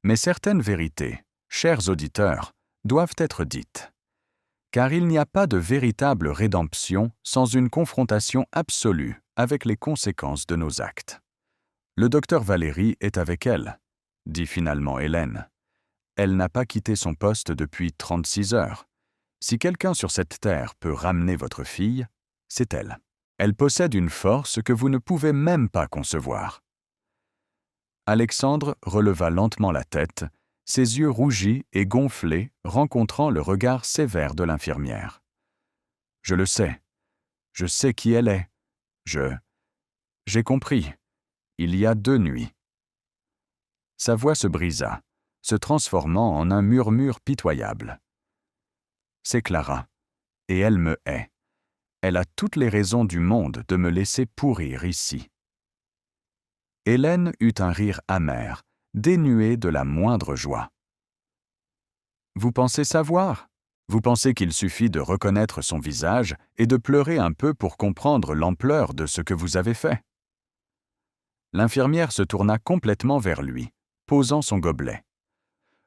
Mais certaines vérités, chers auditeurs, doivent être dites. Car il n'y a pas de véritable rédemption sans une confrontation absolue avec les conséquences de nos actes. Le docteur Valérie est avec elle, dit finalement Hélène. Elle n'a pas quitté son poste depuis 36 heures. Si quelqu'un sur cette terre peut ramener votre fille, c'est elle. Elle possède une force que vous ne pouvez même pas concevoir. Alexandre releva lentement la tête, ses yeux rougis et gonflés rencontrant le regard sévère de l'infirmière. « Je le sais. Je sais qui elle est. J'ai compris. Il y a 2 nuits. » Sa voix se brisa, se transformant en un murmure pitoyable. « C'est Clara, et elle me hait. Elle a toutes les raisons du monde de me laisser pourrir ici. » Hélène eut un rire amer, dénué de la moindre joie. « Vous pensez savoir ? Vous pensez qu'il suffit de reconnaître son visage et de pleurer un peu pour comprendre l'ampleur de ce que vous avez fait ?» L'infirmière se tourna complètement vers lui, posant son gobelet.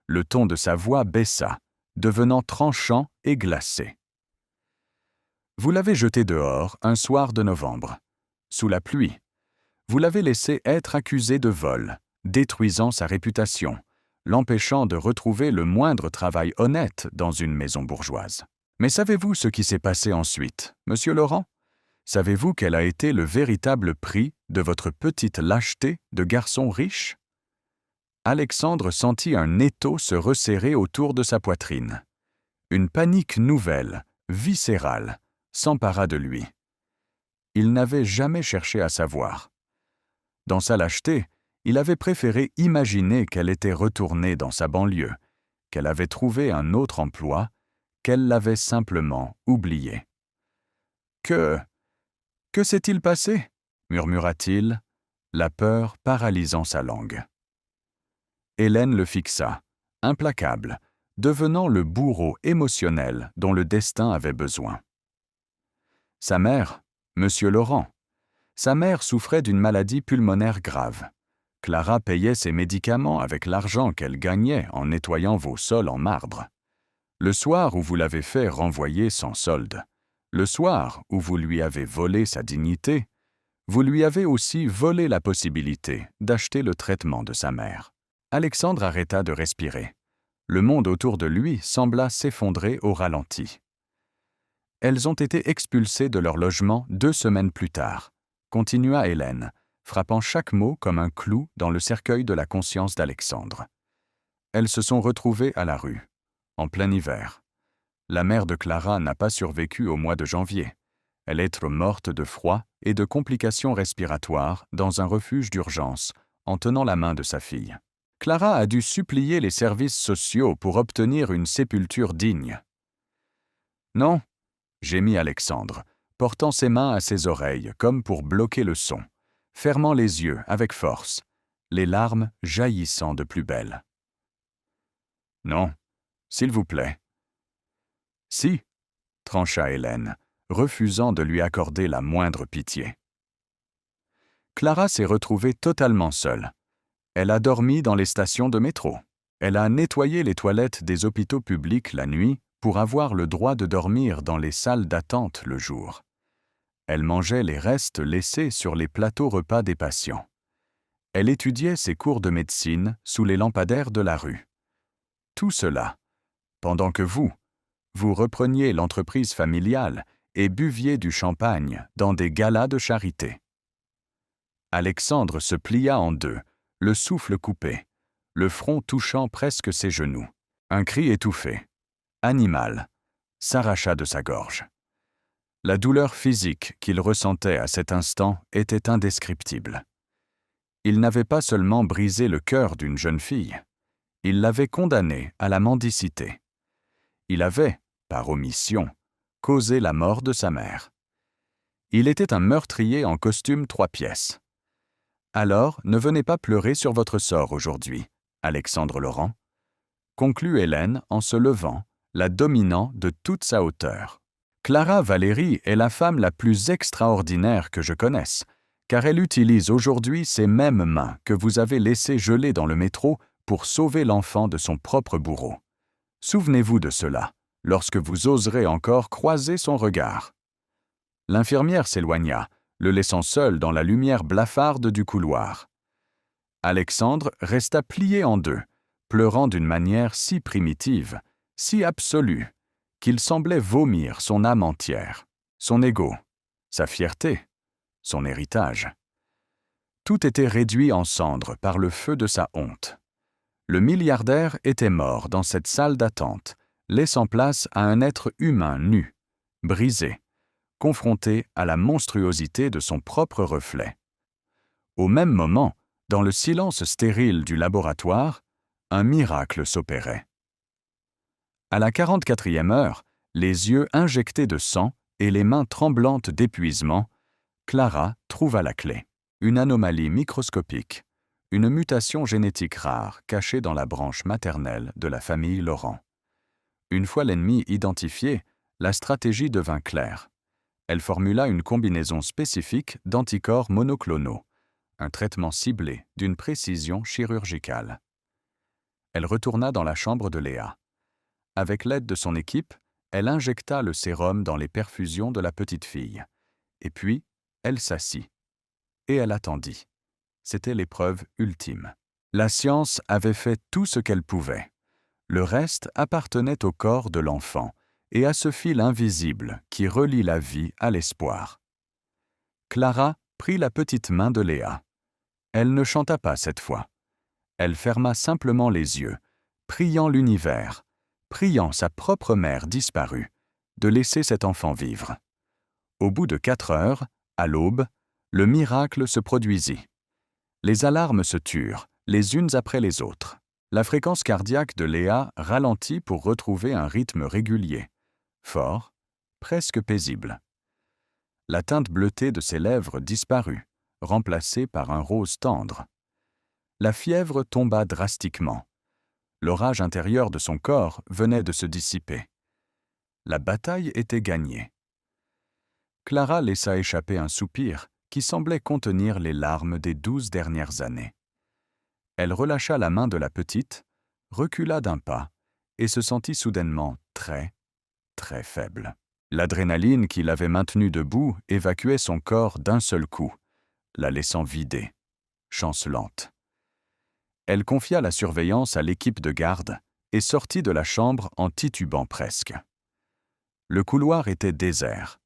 Le ton de sa voix baissa, devenant tranchant et glacé. « Vous l'avez jeté dehors un soir de novembre, sous la pluie. Vous l'avez laissé être accusé de vol, détruisant sa réputation, l'empêchant de retrouver le moindre travail honnête dans une maison bourgeoise. Mais savez-vous ce qui s'est passé ensuite, monsieur Laurent ? Savez-vous quel a été le véritable prix de votre petite lâcheté de garçon riche ? » Alexandre sentit un étau se resserrer autour de sa poitrine. Une panique nouvelle, viscérale, s'empara de lui. Il n'avait jamais cherché à savoir. Dans sa lâcheté, il avait préféré imaginer qu'elle était retournée dans sa banlieue, qu'elle avait trouvé un autre emploi, qu'elle l'avait simplement oublié. « Que s'est-il passé ?» murmura-t-il, la peur paralysant sa langue. Hélène le fixa, implacable, devenant le bourreau émotionnel dont le destin avait besoin. Sa mère, monsieur Laurent. Sa mère souffrait d'une maladie pulmonaire grave. Clara payait ses médicaments avec l'argent qu'elle gagnait en nettoyant vos sols en marbre. Le soir où vous l'avez fait renvoyer sans solde, le soir où vous lui avez volé sa dignité, vous lui avez aussi volé la possibilité d'acheter le traitement de sa mère. Alexandre arrêta de respirer. Le monde autour de lui sembla s'effondrer au ralenti. Elles ont été expulsées de leur logement 2 semaines plus tard, continua Hélène, frappant chaque mot comme un clou dans le cercueil de la conscience d'Alexandre. Elles se sont retrouvées à la rue, en plein hiver. La mère de Clara n'a pas survécu au mois de janvier. Elle est morte de froid et de complications respiratoires dans un refuge d'urgence, en tenant la main de sa fille. Clara a dû supplier les services sociaux pour obtenir une sépulture digne. « Non », gémit Alexandre, portant ses mains à ses oreilles comme pour bloquer le son, fermant les yeux avec force, les larmes jaillissant de plus belle. « Non, s'il vous plaît. »« Si », trancha Hélène, refusant de lui accorder la moindre pitié. Clara s'est retrouvée totalement seule. Elle a dormi dans les stations de métro. Elle a nettoyé les toilettes des hôpitaux publics la nuit pour avoir le droit de dormir dans les salles d'attente le jour. Elle mangeait les restes laissés sur les plateaux repas des patients. Elle étudiait ses cours de médecine sous les lampadaires de la rue. Tout cela, pendant que vous repreniez l'entreprise familiale et buviez du champagne dans des galas de charité. Alexandre se plia en deux, le souffle coupé, le front touchant presque ses genoux. Un cri étouffé, animal, s'arracha de sa gorge. La douleur physique qu'il ressentait à cet instant était indescriptible. Il n'avait pas seulement brisé le cœur d'une jeune fille, il l'avait condamnée à la mendicité. Il avait, par omission, causé la mort de sa mère. Il était un meurtrier en costume 3 pièces. Alors, ne venez pas pleurer sur votre sort aujourd'hui, Alexandre Laurent, conclut Hélène en se levant, la dominant de toute sa hauteur. Clara Valérie est la femme la plus extraordinaire que je connaisse, car elle utilise aujourd'hui ces mêmes mains que vous avez laissées geler dans le métro pour sauver l'enfant de son propre bourreau. Souvenez-vous de cela, lorsque vous oserez encore croiser son regard. L'infirmière s'éloigna, le laissant seul dans la lumière blafarde du couloir. Alexandre resta plié en deux, pleurant d'une manière si primitive, si absolue, qu'il semblait vomir son âme entière, son ego, sa fierté, son héritage. Tout était réduit en cendres par le feu de sa honte. Le milliardaire était mort dans cette salle d'attente, laissant place à un être humain nu, brisé, confronté à la monstruosité de son propre reflet. Au même moment, dans le silence stérile du laboratoire, un miracle s'opérait. À la 44e heure, les yeux injectés de sang et les mains tremblantes d'épuisement, Clara trouva la clé. Une anomalie microscopique, une mutation génétique rare cachée dans la branche maternelle de la famille Laurent. Une fois l'ennemi identifié, la stratégie devint claire. Elle formula une combinaison spécifique d'anticorps monoclonaux, un traitement ciblé d'une précision chirurgicale. Elle retourna dans la chambre de Léa. Avec l'aide de son équipe, elle injecta le sérum dans les perfusions de la petite fille. Et puis, elle s'assit. Et elle attendit. C'était l'épreuve ultime. La science avait fait tout ce qu'elle pouvait. Le reste appartenait au corps de l'enfant et à ce fil invisible qui relie la vie à l'espoir. Clara prit la petite main de Léa. Elle ne chanta pas cette fois. Elle ferma simplement les yeux, priant l'univers, priant sa propre mère disparue, de laisser cet enfant vivre. Au bout de 4 heures, à l'aube, le miracle se produisit. Les alarmes se turent, les unes après les autres. La fréquence cardiaque de Léa ralentit pour retrouver un rythme régulier, fort, presque paisible. La teinte bleutée de ses lèvres disparut, remplacée par un rose tendre. La fièvre tomba drastiquement. L'orage intérieur de son corps venait de se dissiper. La bataille était gagnée. Clara laissa échapper un soupir qui semblait contenir les larmes des 12 dernières années. Elle relâcha la main de la petite, recula d'un pas et se sentit soudainement très, très faible. L'adrénaline qui l'avait maintenue debout évacuait son corps d'un seul coup, la laissant vidée, chancelante. Elle confia la surveillance à l'équipe de garde et sortit de la chambre en titubant presque. Le couloir était désert.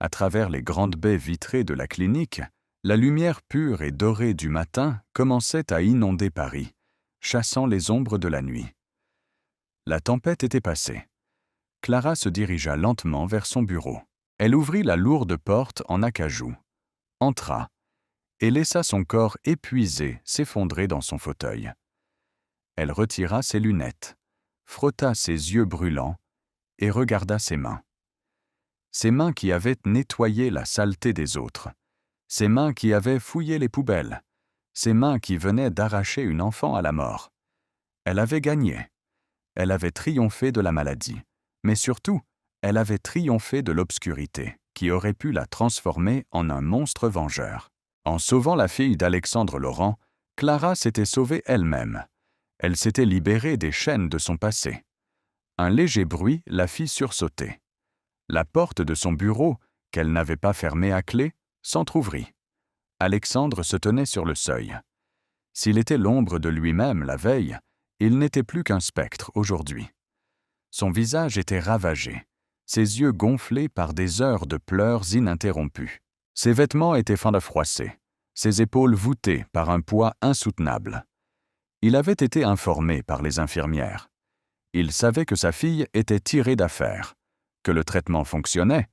À travers les grandes baies vitrées de la clinique, la lumière pure et dorée du matin commençait à inonder Paris, chassant les ombres de la nuit. La tempête était passée. Clara se dirigea lentement vers son bureau. Elle ouvrit la lourde porte en acajou, entra et laissa son corps épuisé s'effondrer dans son fauteuil. Elle retira ses lunettes, frotta ses yeux brûlants et regarda ses mains. Ses mains qui avaient nettoyé la saleté des autres, ses mains qui avaient fouillé les poubelles, ses mains qui venaient d'arracher une enfant à la mort. Elle avait gagné. Elle avait triomphé de la maladie. Mais surtout, elle avait triomphé de l'obscurité, qui aurait pu la transformer en un monstre vengeur. En sauvant la fille d'Alexandre Laurent, Clara s'était sauvée elle-même. Elle s'était libérée des chaînes de son passé. Un léger bruit la fit sursauter. La porte de son bureau, qu'elle n'avait pas fermée à clé, s'entr'ouvrit. Alexandre se tenait sur le seuil. S'il était l'ombre de lui-même la veille, il n'était plus qu'un spectre aujourd'hui. Son visage était ravagé, ses yeux gonflés par des heures de pleurs ininterrompus. Ses vêtements étaient froissés, ses épaules voûtées par un poids insoutenable. Il avait été informé par les infirmières. Il savait que sa fille était tirée d'affaire, que le traitement fonctionnait,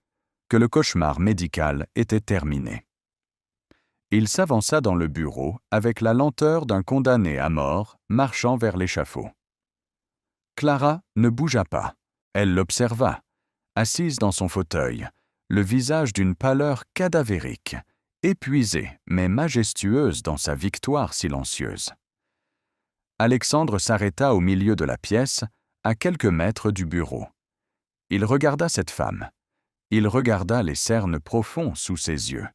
que le cauchemar médical était terminé. Il s'avança dans le bureau avec la lenteur d'un condamné à mort marchant vers l'échafaud. Clara ne bougea pas. Elle l'observa, assise dans son fauteuil, le visage d'une pâleur cadavérique, épuisée mais majestueuse dans sa victoire silencieuse. Alexandre s'arrêta au milieu de la pièce, à quelques mètres du bureau. Il regarda cette femme. Il regarda les cernes profonds sous ses yeux,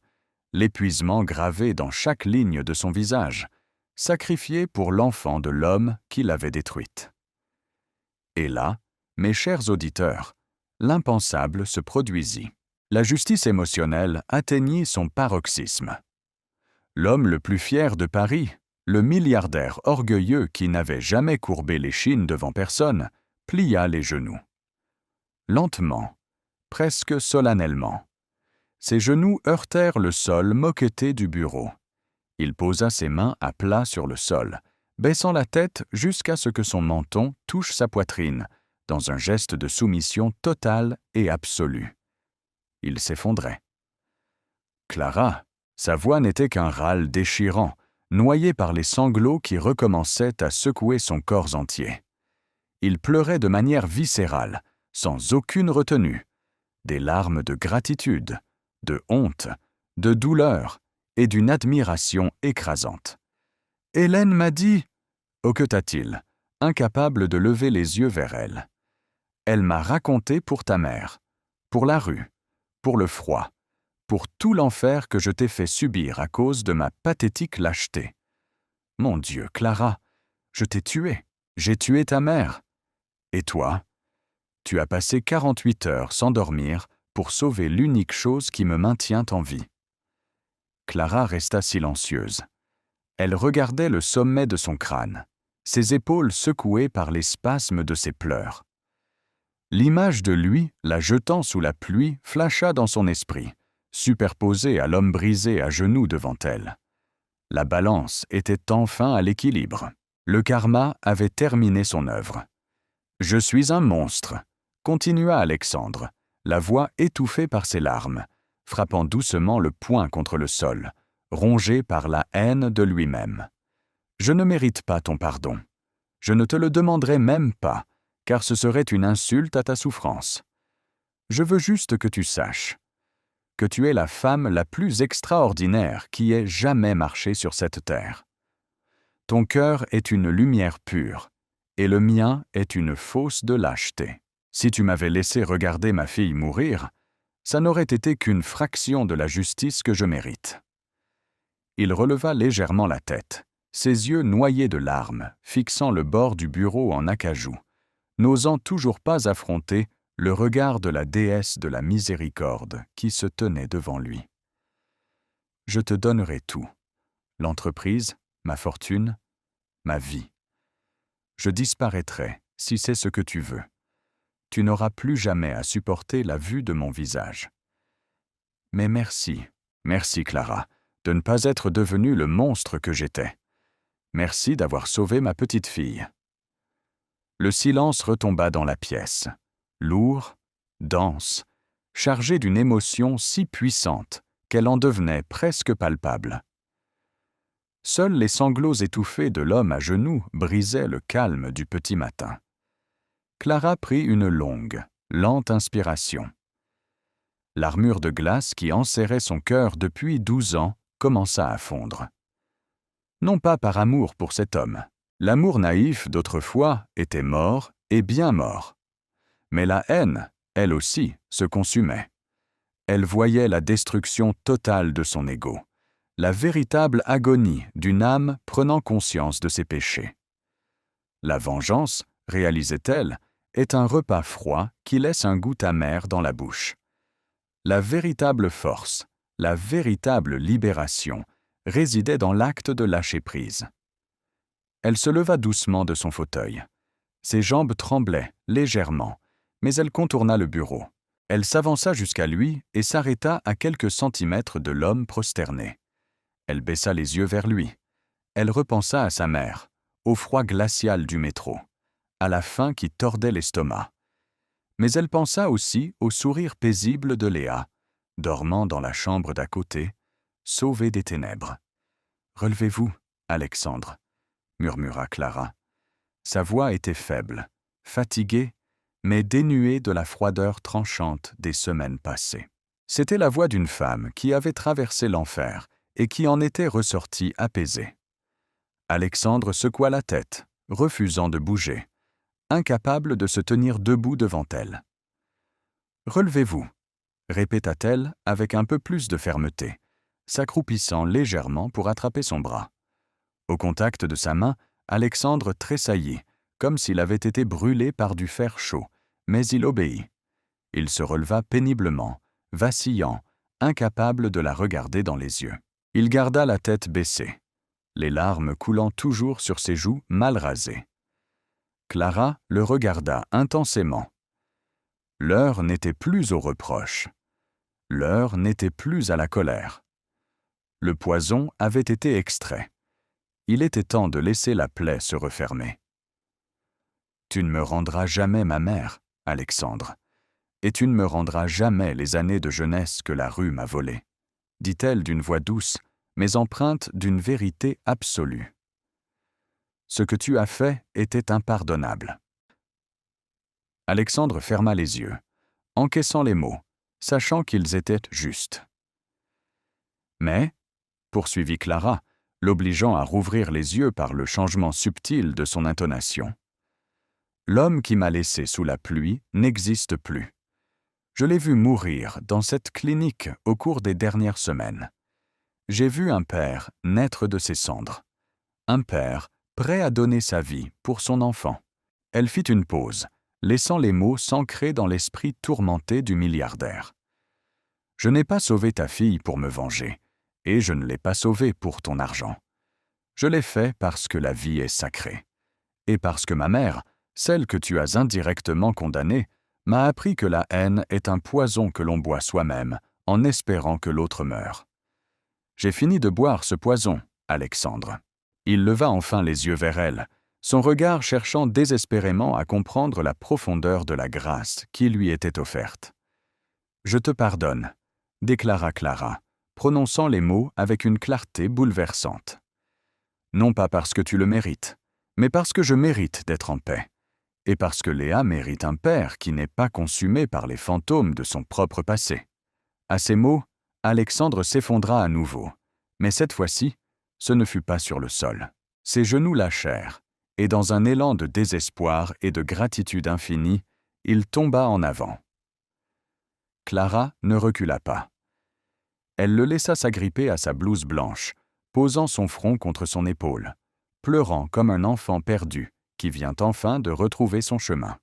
l'épuisement gravé dans chaque ligne de son visage, sacrifié pour l'enfant de l'homme qui l'avait détruite. Et là, mes chers auditeurs, l'impensable se produisit. La justice émotionnelle atteignit son paroxysme. L'homme le plus fier de Paris, le milliardaire orgueilleux qui n'avait jamais courbé l'échine devant personne, plia les genoux. Lentement, presque solennellement. Ses genoux heurtèrent le sol moquetté du bureau. Il posa ses mains à plat sur le sol, baissant la tête jusqu'à ce que son menton touche sa poitrine, dans un geste de soumission totale et absolue. Il s'effondrait. Clara, sa voix n'était qu'un râle déchirant, noyé par les sanglots qui recommençaient à secouer son corps entier. Il pleurait de manière viscérale, sans aucune retenue, des larmes de gratitude, de honte, de douleur et d'une admiration écrasante. « Hélène m'a dit... » hoqueta-t-il, incapable de lever les yeux vers elle. « Elle m'a raconté pour ta mère, pour la rue, pour le froid, pour tout l'enfer que je t'ai fait subir à cause de ma pathétique lâcheté. Mon Dieu, Clara, je t'ai tuée, j'ai tué ta mère. Et toi, tu as passé 48 heures sans dormir pour sauver l'unique chose qui me maintient en vie. » Clara resta silencieuse. Elle regardait le sommet de son crâne, ses épaules secouées par les spasmes de ses pleurs. L'image de lui, la jetant sous la pluie, flasha dans son esprit, superposée à l'homme brisé à genoux devant elle. La balance était enfin à l'équilibre. Le karma avait terminé son œuvre. « Je suis un monstre », continua Alexandre, la voix étouffée par ses larmes, frappant doucement le poing contre le sol, rongé par la haine de lui-même. « Je ne mérite pas ton pardon. Je ne te le demanderai même pas, car ce serait une insulte à ta souffrance. Je veux juste que tu saches que tu es la femme la plus extraordinaire qui ait jamais marché sur cette terre. Ton cœur est une lumière pure, et le mien est une fausse de lâcheté. Si tu m'avais laissé regarder ma fille mourir, ça n'aurait été qu'une fraction de la justice que je mérite. » Il releva légèrement la tête, ses yeux noyés de larmes, fixant le bord du bureau en acajou, n'osant toujours pas affronter le regard de la déesse de la miséricorde qui se tenait devant lui. « Je te donnerai tout, l'entreprise, ma fortune, ma vie. Je disparaîtrai, si c'est ce que tu veux. Tu n'auras plus jamais à supporter la vue de mon visage. Mais merci, merci Clara, de ne pas être devenue le monstre que j'étais. Merci d'avoir sauvé ma petite fille. » Le silence retomba dans la pièce, lourd, dense, chargé d'une émotion si puissante qu'elle en devenait presque palpable. Seuls les sanglots étouffés de l'homme à genoux brisaient le calme du petit matin. Clara prit une longue, lente inspiration. L'armure de glace qui enserrait son cœur depuis 12 ans commença à fondre. Non pas par amour pour cet homme. L'amour naïf d'autrefois était mort et bien mort. Mais la haine, elle aussi, se consumait. Elle voyait la destruction totale de son ego, la véritable agonie d'une âme prenant conscience de ses péchés. La vengeance, réalisait-elle, est un repas froid qui laisse un goût amer dans la bouche. La véritable force, la véritable libération, résidait dans l'acte de lâcher prise. Elle se leva doucement de son fauteuil. Ses jambes tremblaient, légèrement, mais elle contourna le bureau. Elle s'avança jusqu'à lui et s'arrêta à quelques centimètres de l'homme prosterné. Elle baissa les yeux vers lui. Elle repensa à sa mère, au froid glacial du métro, à la faim qui tordait l'estomac. Mais elle pensa aussi au sourire paisible de Léa, dormant dans la chambre d'à côté, sauvée des ténèbres. « Relevez-vous, Alexandre », murmura Clara. Sa voix était faible, fatiguée, mais dénuée de la froideur tranchante des semaines passées. C'était la voix d'une femme qui avait traversé l'enfer et qui en était ressortie apaisée. Alexandre secoua la tête, refusant de bouger, incapable de se tenir debout devant elle. « Relevez-vous », répéta-t-elle avec un peu plus de fermeté, s'accroupissant légèrement pour attraper son bras. Au contact de sa main, Alexandre tressaillit, comme s'il avait été brûlé par du fer chaud, mais il obéit. Il se releva péniblement, vacillant, incapable de la regarder dans les yeux. Il garda la tête baissée, les larmes coulant toujours sur ses joues mal rasées. Clara le regarda intensément. L'heure n'était plus aux reproches. L'heure n'était plus à la colère. Le poison avait été extrait. Il était temps de laisser la plaie se refermer. « Tu ne me rendras jamais ma mère, Alexandre, et tu ne me rendras jamais les années de jeunesse que la rue m'a volées, » dit-elle d'une voix douce, mais empreinte d'une vérité absolue. Ce que tu as fait était impardonnable. Alexandre ferma les yeux, encaissant les mots, sachant qu'ils étaient justes. Mais, poursuivit Clara, l'obligeant à rouvrir les yeux par le changement subtil de son intonation, l'homme qui m'a laissé sous la pluie n'existe plus. Je l'ai vu mourir dans cette clinique au cours des dernières semaines. J'ai vu un père naître de ses cendres. Un père prêt à donner sa vie pour son enfant. Elle fit une pause, laissant les mots s'ancrer dans l'esprit tourmenté du milliardaire. Je n'ai pas sauvé ta fille pour me venger, et je ne l'ai pas sauvée pour ton argent. Je l'ai fait parce que la vie est sacrée, et parce que ma mère, celle que tu as indirectement condamnée, m'a appris que la haine est un poison que l'on boit soi-même, en espérant que l'autre meure. J'ai fini de boire ce poison, Alexandre. Il leva enfin les yeux vers elle, son regard cherchant désespérément à comprendre la profondeur de la grâce qui lui était offerte. « Je te pardonne », déclara Clara, prononçant les mots avec une clarté bouleversante. « Non pas parce que tu le mérites, mais parce que je mérite d'être en paix, et parce que Léa mérite un père qui n'est pas consumé par les fantômes de son propre passé. » À ces mots, Alexandre s'effondra à nouveau, mais cette fois-ci, ce ne fut pas sur le sol. Ses genoux lâchèrent, et dans un élan de désespoir et de gratitude infinie, il tomba en avant. Clara ne recula pas. Elle le laissa s'agripper à sa blouse blanche, posant son front contre son épaule, pleurant comme un enfant perdu qui vient enfin de retrouver son chemin.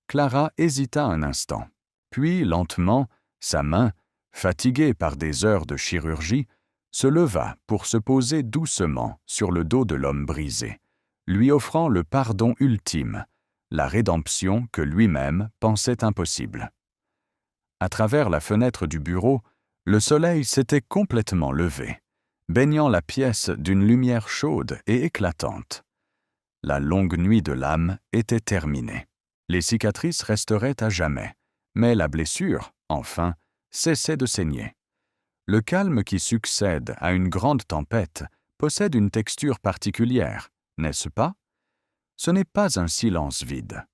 Clara hésita un instant, puis lentement, sa main, fatiguée par des heures de chirurgie, se leva pour se poser doucement sur le dos de l'homme brisé, lui offrant le pardon ultime, la rédemption que lui-même pensait impossible. À travers la fenêtre du bureau, le soleil s'était complètement levé, baignant la pièce d'une lumière chaude et éclatante. La longue nuit de l'âme était terminée. Les cicatrices resteraient à jamais, mais la blessure, enfin, cessait de saigner. Le calme qui succède à une grande tempête possède une texture particulière, n'est-ce pas? Ce n'est pas un silence vide.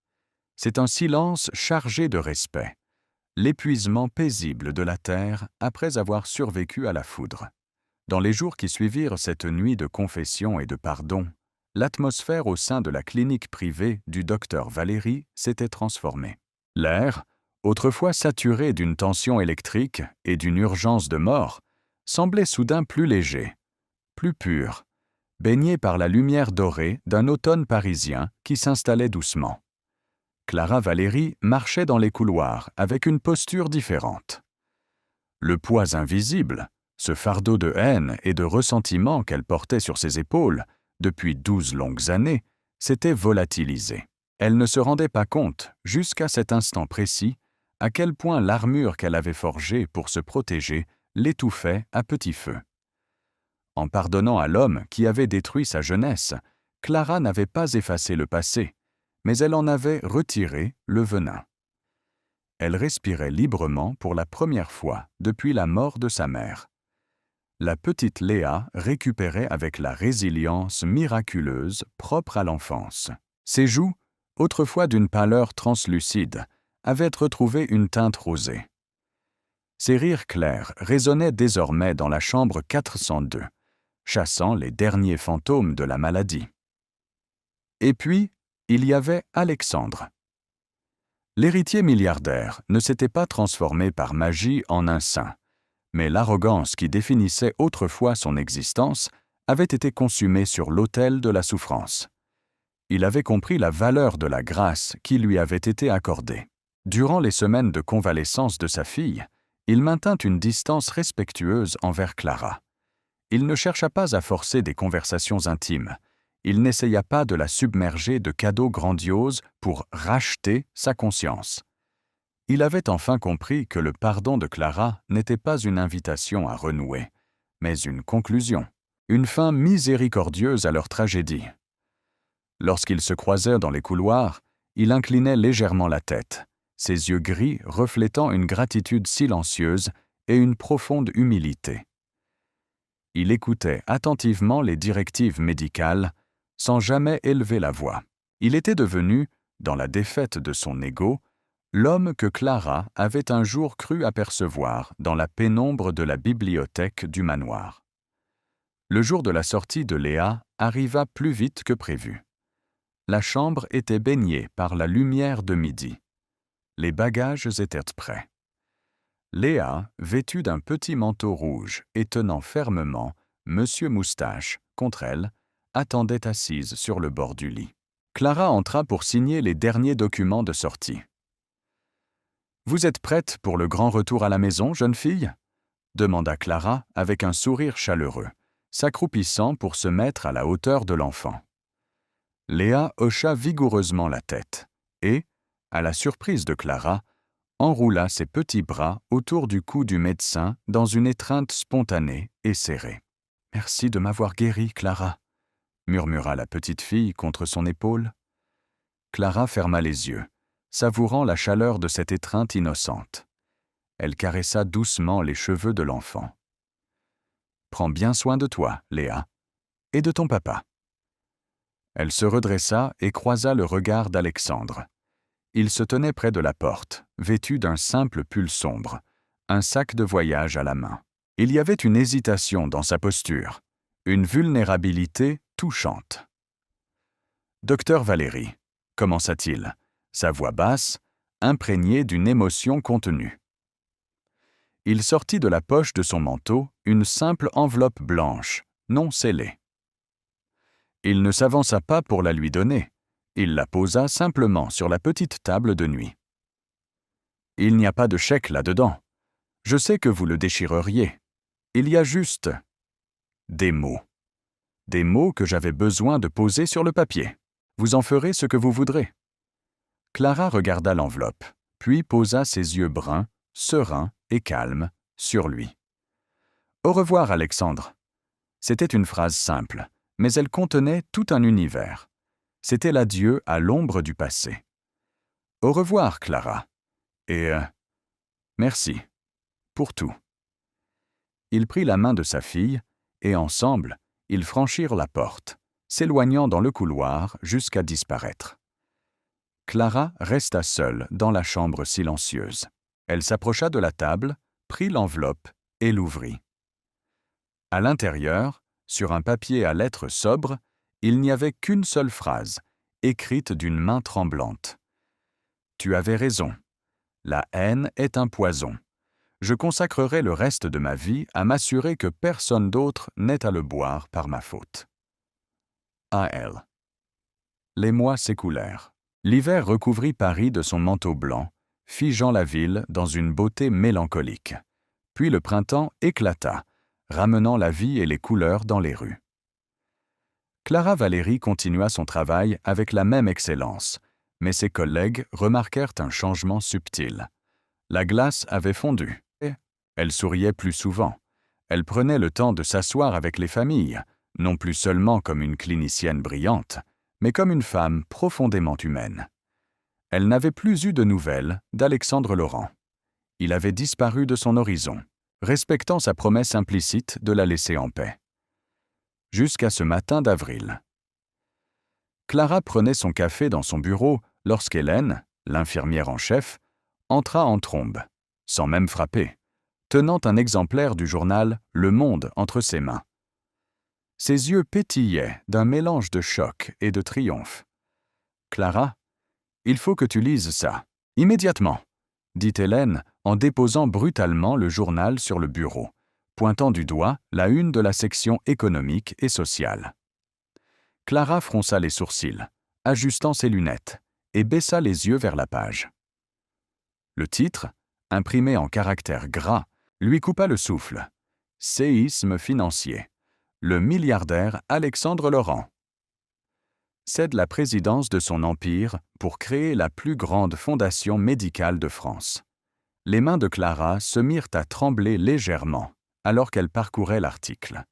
C'est un silence chargé de respect, l'épuisement paisible de la terre après avoir survécu à la foudre. Dans les jours qui suivirent cette nuit de confession et de pardon, l'atmosphère au sein de la clinique privée du docteur Valéry s'était transformée. L'air, autrefois saturé d'une tension électrique et d'une urgence de mort, semblait soudain plus léger, plus pur, baignée par la lumière dorée d'un automne parisien qui s'installait doucement. Clara Valérie marchait dans les couloirs avec une posture différente. Le poids invisible, ce fardeau de haine et de ressentiment qu'elle portait sur ses épaules depuis 12 longues années, s'était volatilisé. Elle ne se rendait pas compte, jusqu'à cet instant précis, à quel point l'armure qu'elle avait forgée pour se protéger l'étouffait à petit feu. En pardonnant à l'homme qui avait détruit sa jeunesse, Clara n'avait pas effacé le passé, mais elle en avait retiré le venin. Elle respirait librement pour la première fois depuis la mort de sa mère. La petite Léa récupérait avec la résilience miraculeuse propre à l'enfance. Ses joues, autrefois d'une pâleur translucide, avaient retrouvé une teinte rosée. Ses rires clairs résonnaient désormais dans la chambre 402, chassant les derniers fantômes de la maladie. Et puis, il y avait Alexandre. L'héritier milliardaire ne s'était pas transformé par magie en un saint, mais l'arrogance qui définissait autrefois son existence avait été consumée sur l'autel de la souffrance. Il avait compris la valeur de la grâce qui lui avait été accordée. Durant les semaines de convalescence de sa fille, il maintint une distance respectueuse envers Clara. Il ne chercha pas à forcer des conversations intimes. Il n'essaya pas de la submerger de cadeaux grandioses pour racheter sa conscience. Il avait enfin compris que le pardon de Clara n'était pas une invitation à renouer, mais une conclusion, une fin miséricordieuse à leur tragédie. Lorsqu'ils se croisèrent dans les couloirs, il inclinait légèrement la tête, ses yeux gris reflétant une gratitude silencieuse et une profonde humilité. Il écoutait attentivement les directives médicales, sans jamais élever la voix. Il était devenu, dans la défaite de son ego, l'homme que Clara avait un jour cru apercevoir dans la pénombre de la bibliothèque du manoir. Le jour de la sortie de Léa arriva plus vite que prévu. La chambre était baignée par la lumière de midi. Les bagages étaient prêts. Léa, vêtue d'un petit manteau rouge et tenant fermement Monsieur Moustache contre elle, attendait assise sur le bord du lit. Clara entra pour signer les derniers documents de sortie. « Vous êtes prête pour le grand retour à la maison, jeune fille ?» demanda Clara avec un sourire chaleureux, s'accroupissant pour se mettre à la hauteur de l'enfant. Léa hocha vigoureusement la tête et, à la surprise de Clara, enroula ses petits bras autour du cou du médecin dans une étreinte spontanée et serrée. « Merci de m'avoir guérie, Clara », murmura la petite fille contre son épaule. Clara ferma les yeux, savourant la chaleur de cette étreinte innocente. Elle caressa doucement les cheveux de l'enfant. « Prends bien soin de toi, Léa, et de ton papa. » Elle se redressa et croisa le regard d'Alexandre. Il se tenait près de la porte, vêtu d'un simple pull sombre, un sac de voyage à la main. Il y avait une hésitation dans sa posture, une vulnérabilité touchante. « Docteur Valérie », commença-t-il, sa voix basse, imprégnée d'une émotion contenue. Il sortit de la poche de son manteau une simple enveloppe blanche, non scellée. Il ne s'avança pas pour la lui donner. Il la posa simplement sur la petite table de nuit. « Il n'y a pas de chèque là-dedans. Je sais que vous le déchireriez. Il y a juste des mots. Des mots que j'avais besoin de poser sur le papier. Vous en ferez ce que vous voudrez. » Clara regarda l'enveloppe, puis posa ses yeux bruns, sereins et calmes, sur lui. « Au revoir, Alexandre. » C'était une phrase simple, mais elle contenait tout un univers. C'était l'adieu à l'ombre du passé. « Au revoir, Clara. Et merci. Pour tout. » Il prit la main de sa fille, et ensemble, ils franchirent la porte, s'éloignant dans le couloir jusqu'à disparaître. Clara resta seule dans la chambre silencieuse. Elle s'approcha de la table, prit l'enveloppe et l'ouvrit. À l'intérieur, sur un papier à lettres sobres, il n'y avait qu'une seule phrase, écrite d'une main tremblante. « Tu avais raison. La haine est un poison. Je consacrerai le reste de ma vie à m'assurer que personne d'autre n'ait à le boire par ma faute. » A.L. Les mois s'écoulèrent. L'hiver recouvrit Paris de son manteau blanc, figeant la ville dans une beauté mélancolique. Puis le printemps éclata, ramenant la vie et les couleurs dans les rues. Clara Valéry continua son travail avec la même excellence, mais ses collègues remarquèrent un changement subtil. La glace avait fondu. Elle souriait plus souvent. Elle prenait le temps de s'asseoir avec les familles, non plus seulement comme une clinicienne brillante, mais comme une femme profondément humaine. Elle n'avait plus eu de nouvelles d'Alexandre Laurent. Il avait disparu de son horizon, respectant sa promesse implicite de la laisser en paix. Jusqu'à ce matin d'avril. Clara prenait son café dans son bureau lorsqu'Hélène, l'infirmière en chef, entra en trombe, sans même frapper, tenant un exemplaire du journal Le Monde entre ses mains. Ses yeux pétillaient d'un mélange de choc et de triomphe. « Clara, il faut que tu lises ça, immédiatement », dit Hélène en déposant brutalement le journal sur le bureau, pointant du doigt la une de la section économique et sociale. Clara fronça les sourcils, ajustant ses lunettes, et baissa les yeux vers la page. Le titre, imprimé en caractères gras, lui coupa le souffle. « Séisme financier. Le milliardaire Alexandre Laurent cède la présidence de son empire pour créer la plus grande fondation médicale de France. » Les mains de Clara se mirent à trembler légèrement alors qu'elle parcourait l'article.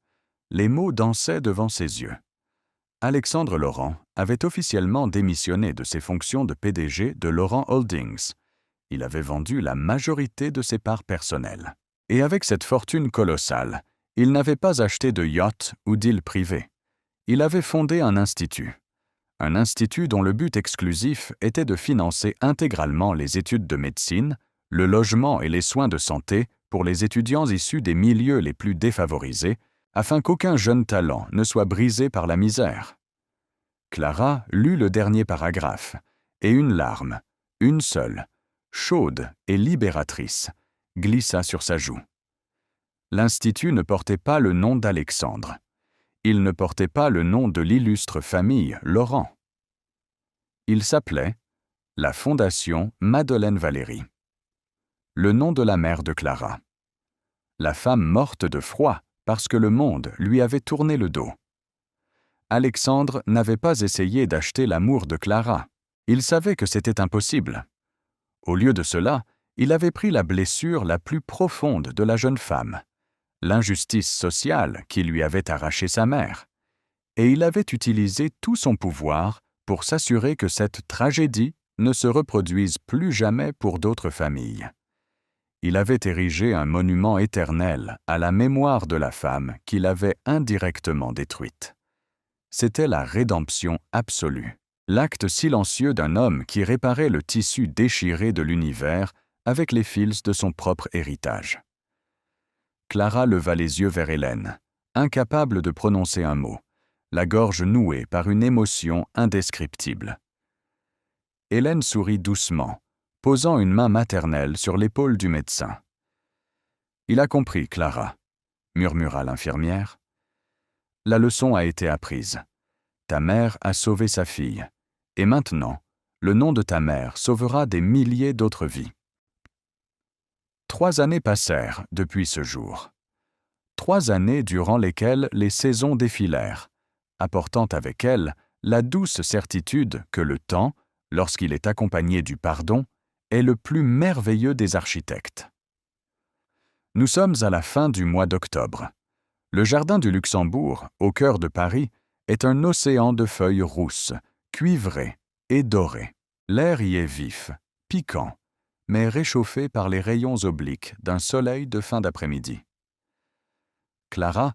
Les mots dansaient devant ses yeux. Alexandre Laurent avait officiellement démissionné de ses fonctions de PDG de Laurent Holdings. Il avait vendu la majorité de ses parts personnelles. Et avec cette fortune colossale, il n'avait pas acheté de yacht ou d'île privée. Il avait fondé un institut dont le but exclusif était de financer intégralement les études de médecine, le logement et les soins de santé pour les étudiants issus des milieux les plus défavorisés, afin qu'aucun jeune talent ne soit brisé par la misère. Clara lut le dernier paragraphe, et une larme, une seule, chaude et libératrice, glissa sur sa joue. L'Institut ne portait pas le nom d'Alexandre. Il ne portait pas le nom de l'illustre famille Laurent. Il s'appelait la Fondation Madeleine Valéry. Le nom de la mère de Clara. La femme morte de froid parce que le monde lui avait tourné le dos. Alexandre n'avait pas essayé d'acheter l'amour de Clara. Il savait que c'était impossible. Au lieu de cela, il avait pris la blessure la plus profonde de la jeune femme, l'injustice sociale qui lui avait arraché sa mère, et il avait utilisé tout son pouvoir pour s'assurer que cette tragédie ne se reproduise plus jamais pour d'autres familles. Il avait érigé un monument éternel à la mémoire de la femme qu'il avait indirectement détruite. C'était la rédemption absolue, l'acte silencieux d'un homme qui réparait le tissu déchiré de l'univers avec les fils de son propre héritage. Clara leva les yeux vers Hélène, incapable de prononcer un mot, la gorge nouée par une émotion indescriptible. Hélène sourit doucement, posant une main maternelle sur l'épaule du médecin. « Il a compris, Clara, » murmura l'infirmière. « La leçon a été apprise. Ta mère a sauvé sa fille, et maintenant, le nom de ta mère sauvera des milliers d'autres vies. » 3 années passèrent depuis ce jour. 3 années durant lesquelles les saisons défilèrent, apportant avec elles la douce certitude que le temps, lorsqu'il est accompagné du pardon, est le plus merveilleux des architectes. Nous sommes à la fin du mois d'octobre. Le jardin du Luxembourg, au cœur de Paris, est un océan de feuilles rousses, cuivrées et dorées. L'air y est vif, piquant, mais réchauffé par les rayons obliques d'un soleil de fin d'après-midi. Clara,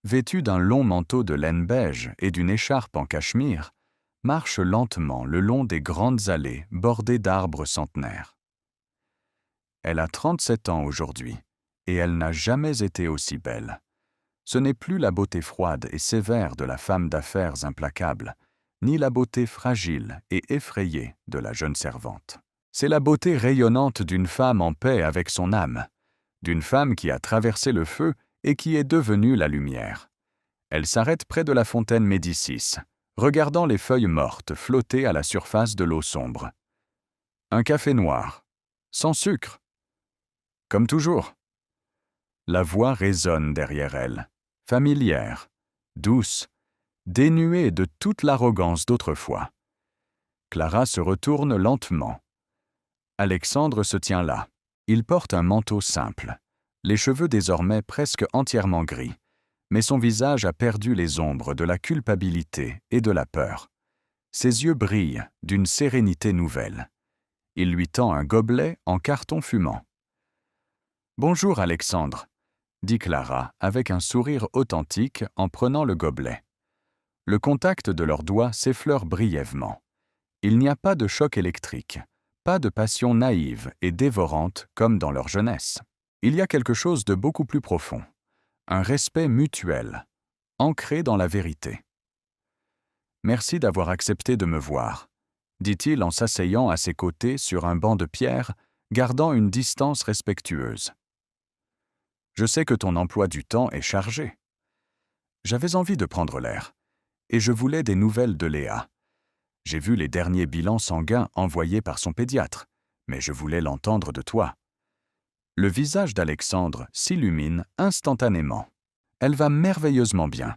vêtue d'un long manteau de laine beige et d'une écharpe en cachemire, marche lentement le long des grandes allées bordées d'arbres centenaires. Elle a 37 ans aujourd'hui, et elle n'a jamais été aussi belle. Ce n'est plus la beauté froide et sévère de la femme d'affaires implacable, ni la beauté fragile et effrayée de la jeune servante. C'est la beauté rayonnante d'une femme en paix avec son âme, d'une femme qui a traversé le feu et qui est devenue la lumière. Elle s'arrête près de la fontaine Médicis, regardant les feuilles mortes flotter à la surface de l'eau sombre. Un café noir, sans sucre. Comme toujours. La voix résonne derrière elle, familière, douce, dénuée de toute l'arrogance d'autrefois. Clara se retourne lentement. Alexandre se tient là. Il porte un manteau simple, les cheveux désormais presque entièrement gris, mais son visage a perdu les ombres de la culpabilité et de la peur. Ses yeux brillent d'une sérénité nouvelle. Il lui tend un gobelet en carton fumant. « Bonjour, Alexandre », dit Clara avec un sourire authentique en prenant le gobelet. Le contact de leurs doigts s'effleure brièvement. Il n'y a pas de choc électrique, pas de passion naïve et dévorante comme dans leur jeunesse. Il y a quelque chose de beaucoup plus profond, un respect mutuel, ancré dans la vérité. « Merci d'avoir accepté de me voir », dit-il en s'asseyant à ses côtés sur un banc de pierre, gardant une distance respectueuse. « Je sais que ton emploi du temps est chargé. » J'avais envie de prendre l'air, et je voulais des nouvelles de Léa. J'ai vu les derniers bilans sanguins envoyés par son pédiatre, mais je voulais l'entendre de toi. Le visage d'Alexandre s'illumine instantanément. Elle va merveilleusement bien.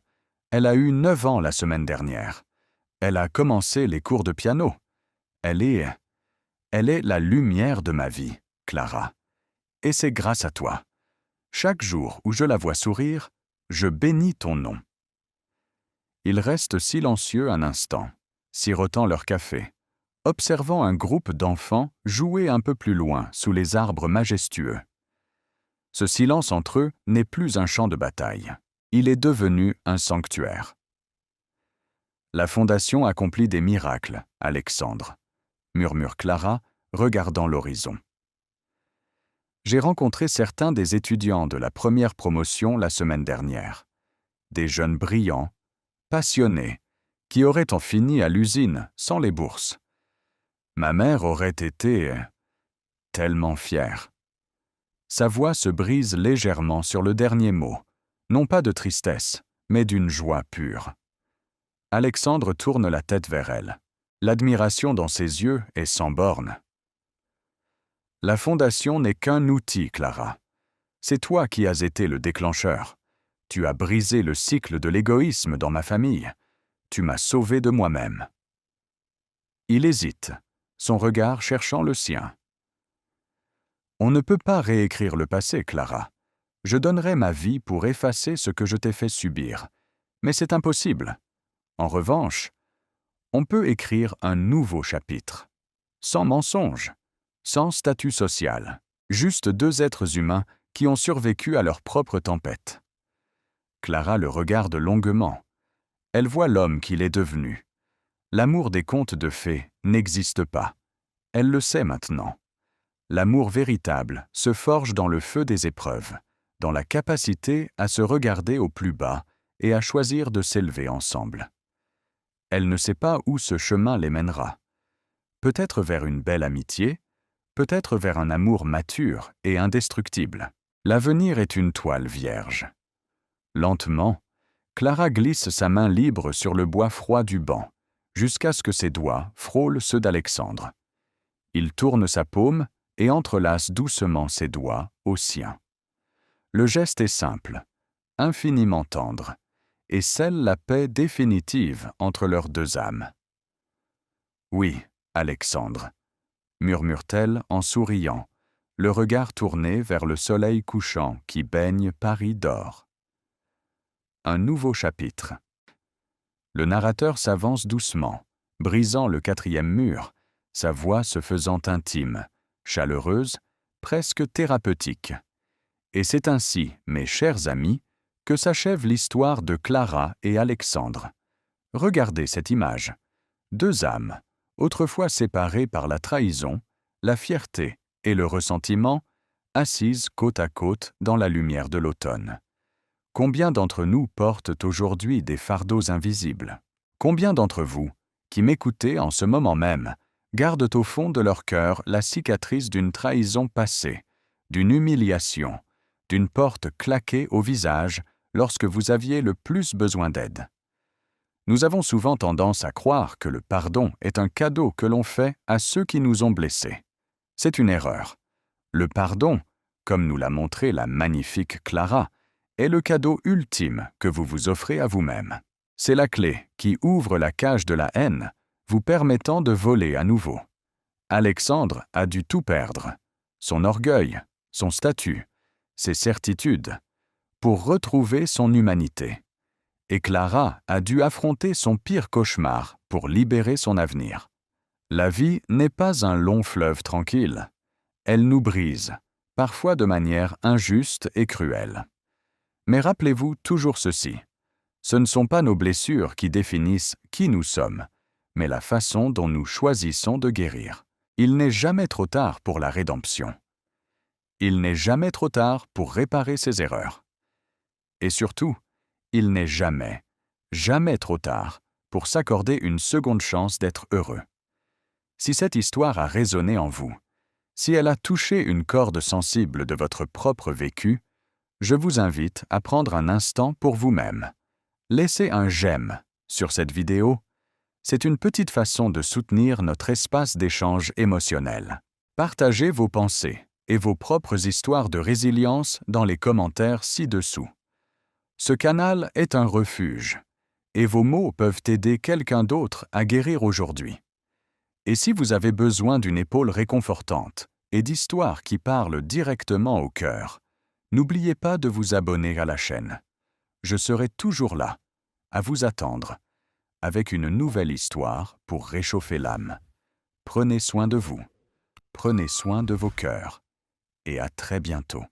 Elle a eu 9 ans la semaine dernière. Elle a commencé les cours de piano. Elle est la lumière de ma vie, Clara. Et c'est grâce à toi. Chaque jour où je la vois sourire, je bénis ton nom. Ils restent silencieux un instant, sirotant leur café, observant un groupe d'enfants jouer un peu plus loin sous les arbres majestueux. Ce silence entre eux n'est plus un champ de bataille. Il est devenu un sanctuaire. La Fondation accomplit des miracles, Alexandre, murmure Clara, regardant l'horizon. J'ai rencontré certains des étudiants de la première promotion la semaine dernière. Des jeunes brillants, passionnés, qui auraient en fini à l'usine sans les bourses. Ma mère aurait été tellement fière. Sa voix se brise légèrement sur le dernier mot, non pas de tristesse, mais d'une joie pure. Alexandre tourne la tête vers elle. L'admiration dans ses yeux est sans borne. La Fondation n'est qu'un outil, Clara. C'est toi qui as été le déclencheur. Tu as brisé le cycle de l'égoïsme dans ma famille. Tu m'as sauvé de moi-même. Il hésite, son regard cherchant le sien. On ne peut pas réécrire le passé, Clara. Je donnerais ma vie pour effacer ce que je t'ai fait subir. Mais c'est impossible. En revanche, on peut écrire un nouveau chapitre. Sans mensonge, sans statut social. Juste 2 êtres humains qui ont survécu à leur propre tempête. Clara le regarde longuement. Elle voit l'homme qu'il est devenu. L'amour des contes de fées n'existe pas. Elle le sait maintenant. L'amour véritable se forge dans le feu des épreuves, dans la capacité à se regarder au plus bas et à choisir de s'élever ensemble. Elle ne sait pas où ce chemin les mènera. Peut-être vers une belle amitié, peut-être vers un amour mature et indestructible. L'avenir est une toile vierge. Lentement, Clara glisse sa main libre sur le bois froid du banc, jusqu'à ce que ses doigts frôlent ceux d'Alexandre. Il tourne sa paume et entrelace doucement ses doigts aux siens. Le geste est simple, infiniment tendre, et scelle la paix définitive entre leurs 2 âmes. « Oui, Alexandre », murmure-t-elle en souriant, le regard tourné vers le soleil couchant qui baigne Paris d'or. Un nouveau chapitre. Le narrateur s'avance doucement, brisant le 4e mur, sa voix se faisant intime, chaleureuse, presque thérapeutique. Et c'est ainsi, mes chers amis, que s'achève l'histoire de Clara et Alexandre. Regardez cette image. 2 âmes, autrefois séparées par la trahison, la fierté et le ressentiment, assises côte à côte dans la lumière de l'automne. Combien d'entre nous portent aujourd'hui des fardeaux invisibles? Combien d'entre vous, qui m'écoutez en ce moment même, gardent au fond de leur cœur la cicatrice d'une trahison passée, d'une humiliation, d'une porte claquée au visage lorsque vous aviez le plus besoin d'aide? Nous avons souvent tendance à croire que le pardon est un cadeau que l'on fait à ceux qui nous ont blessés. C'est une erreur. Le pardon, comme nous l'a montré la magnifique Clara, est le cadeau ultime que vous vous offrez à vous-même. C'est la clé qui ouvre la cage de la haine, vous permettant de voler à nouveau. Alexandre a dû tout perdre, son orgueil, son statut, ses certitudes, pour retrouver son humanité. Et Clara a dû affronter son pire cauchemar pour libérer son avenir. La vie n'est pas un long fleuve tranquille. Elle nous brise, parfois de manière injuste et cruelle. Mais rappelez-vous toujours ceci. Ce ne sont pas nos blessures qui définissent qui nous sommes, mais la façon dont nous choisissons de guérir. Il n'est jamais trop tard pour la rédemption. Il n'est jamais trop tard pour réparer ses erreurs. Et surtout, il n'est jamais, jamais trop tard pour s'accorder une seconde chance d'être heureux. Si cette histoire a résonné en vous, si elle a touché une corde sensible de votre propre vécu, je vous invite à prendre un instant pour vous-même. Laissez un j'aime sur cette vidéo. C'est une petite façon de soutenir notre espace d'échange émotionnel. Partagez vos pensées et vos propres histoires de résilience dans les commentaires ci-dessous. Ce canal est un refuge, et vos mots peuvent aider quelqu'un d'autre à guérir aujourd'hui. Et si vous avez besoin d'une épaule réconfortante et d'histoires qui parlent directement au cœur, n'oubliez pas de vous abonner à la chaîne. Je serai toujours là, à vous attendre, avec une nouvelle histoire pour réchauffer l'âme. Prenez soin de vous, prenez soin de vos cœurs, et à très bientôt.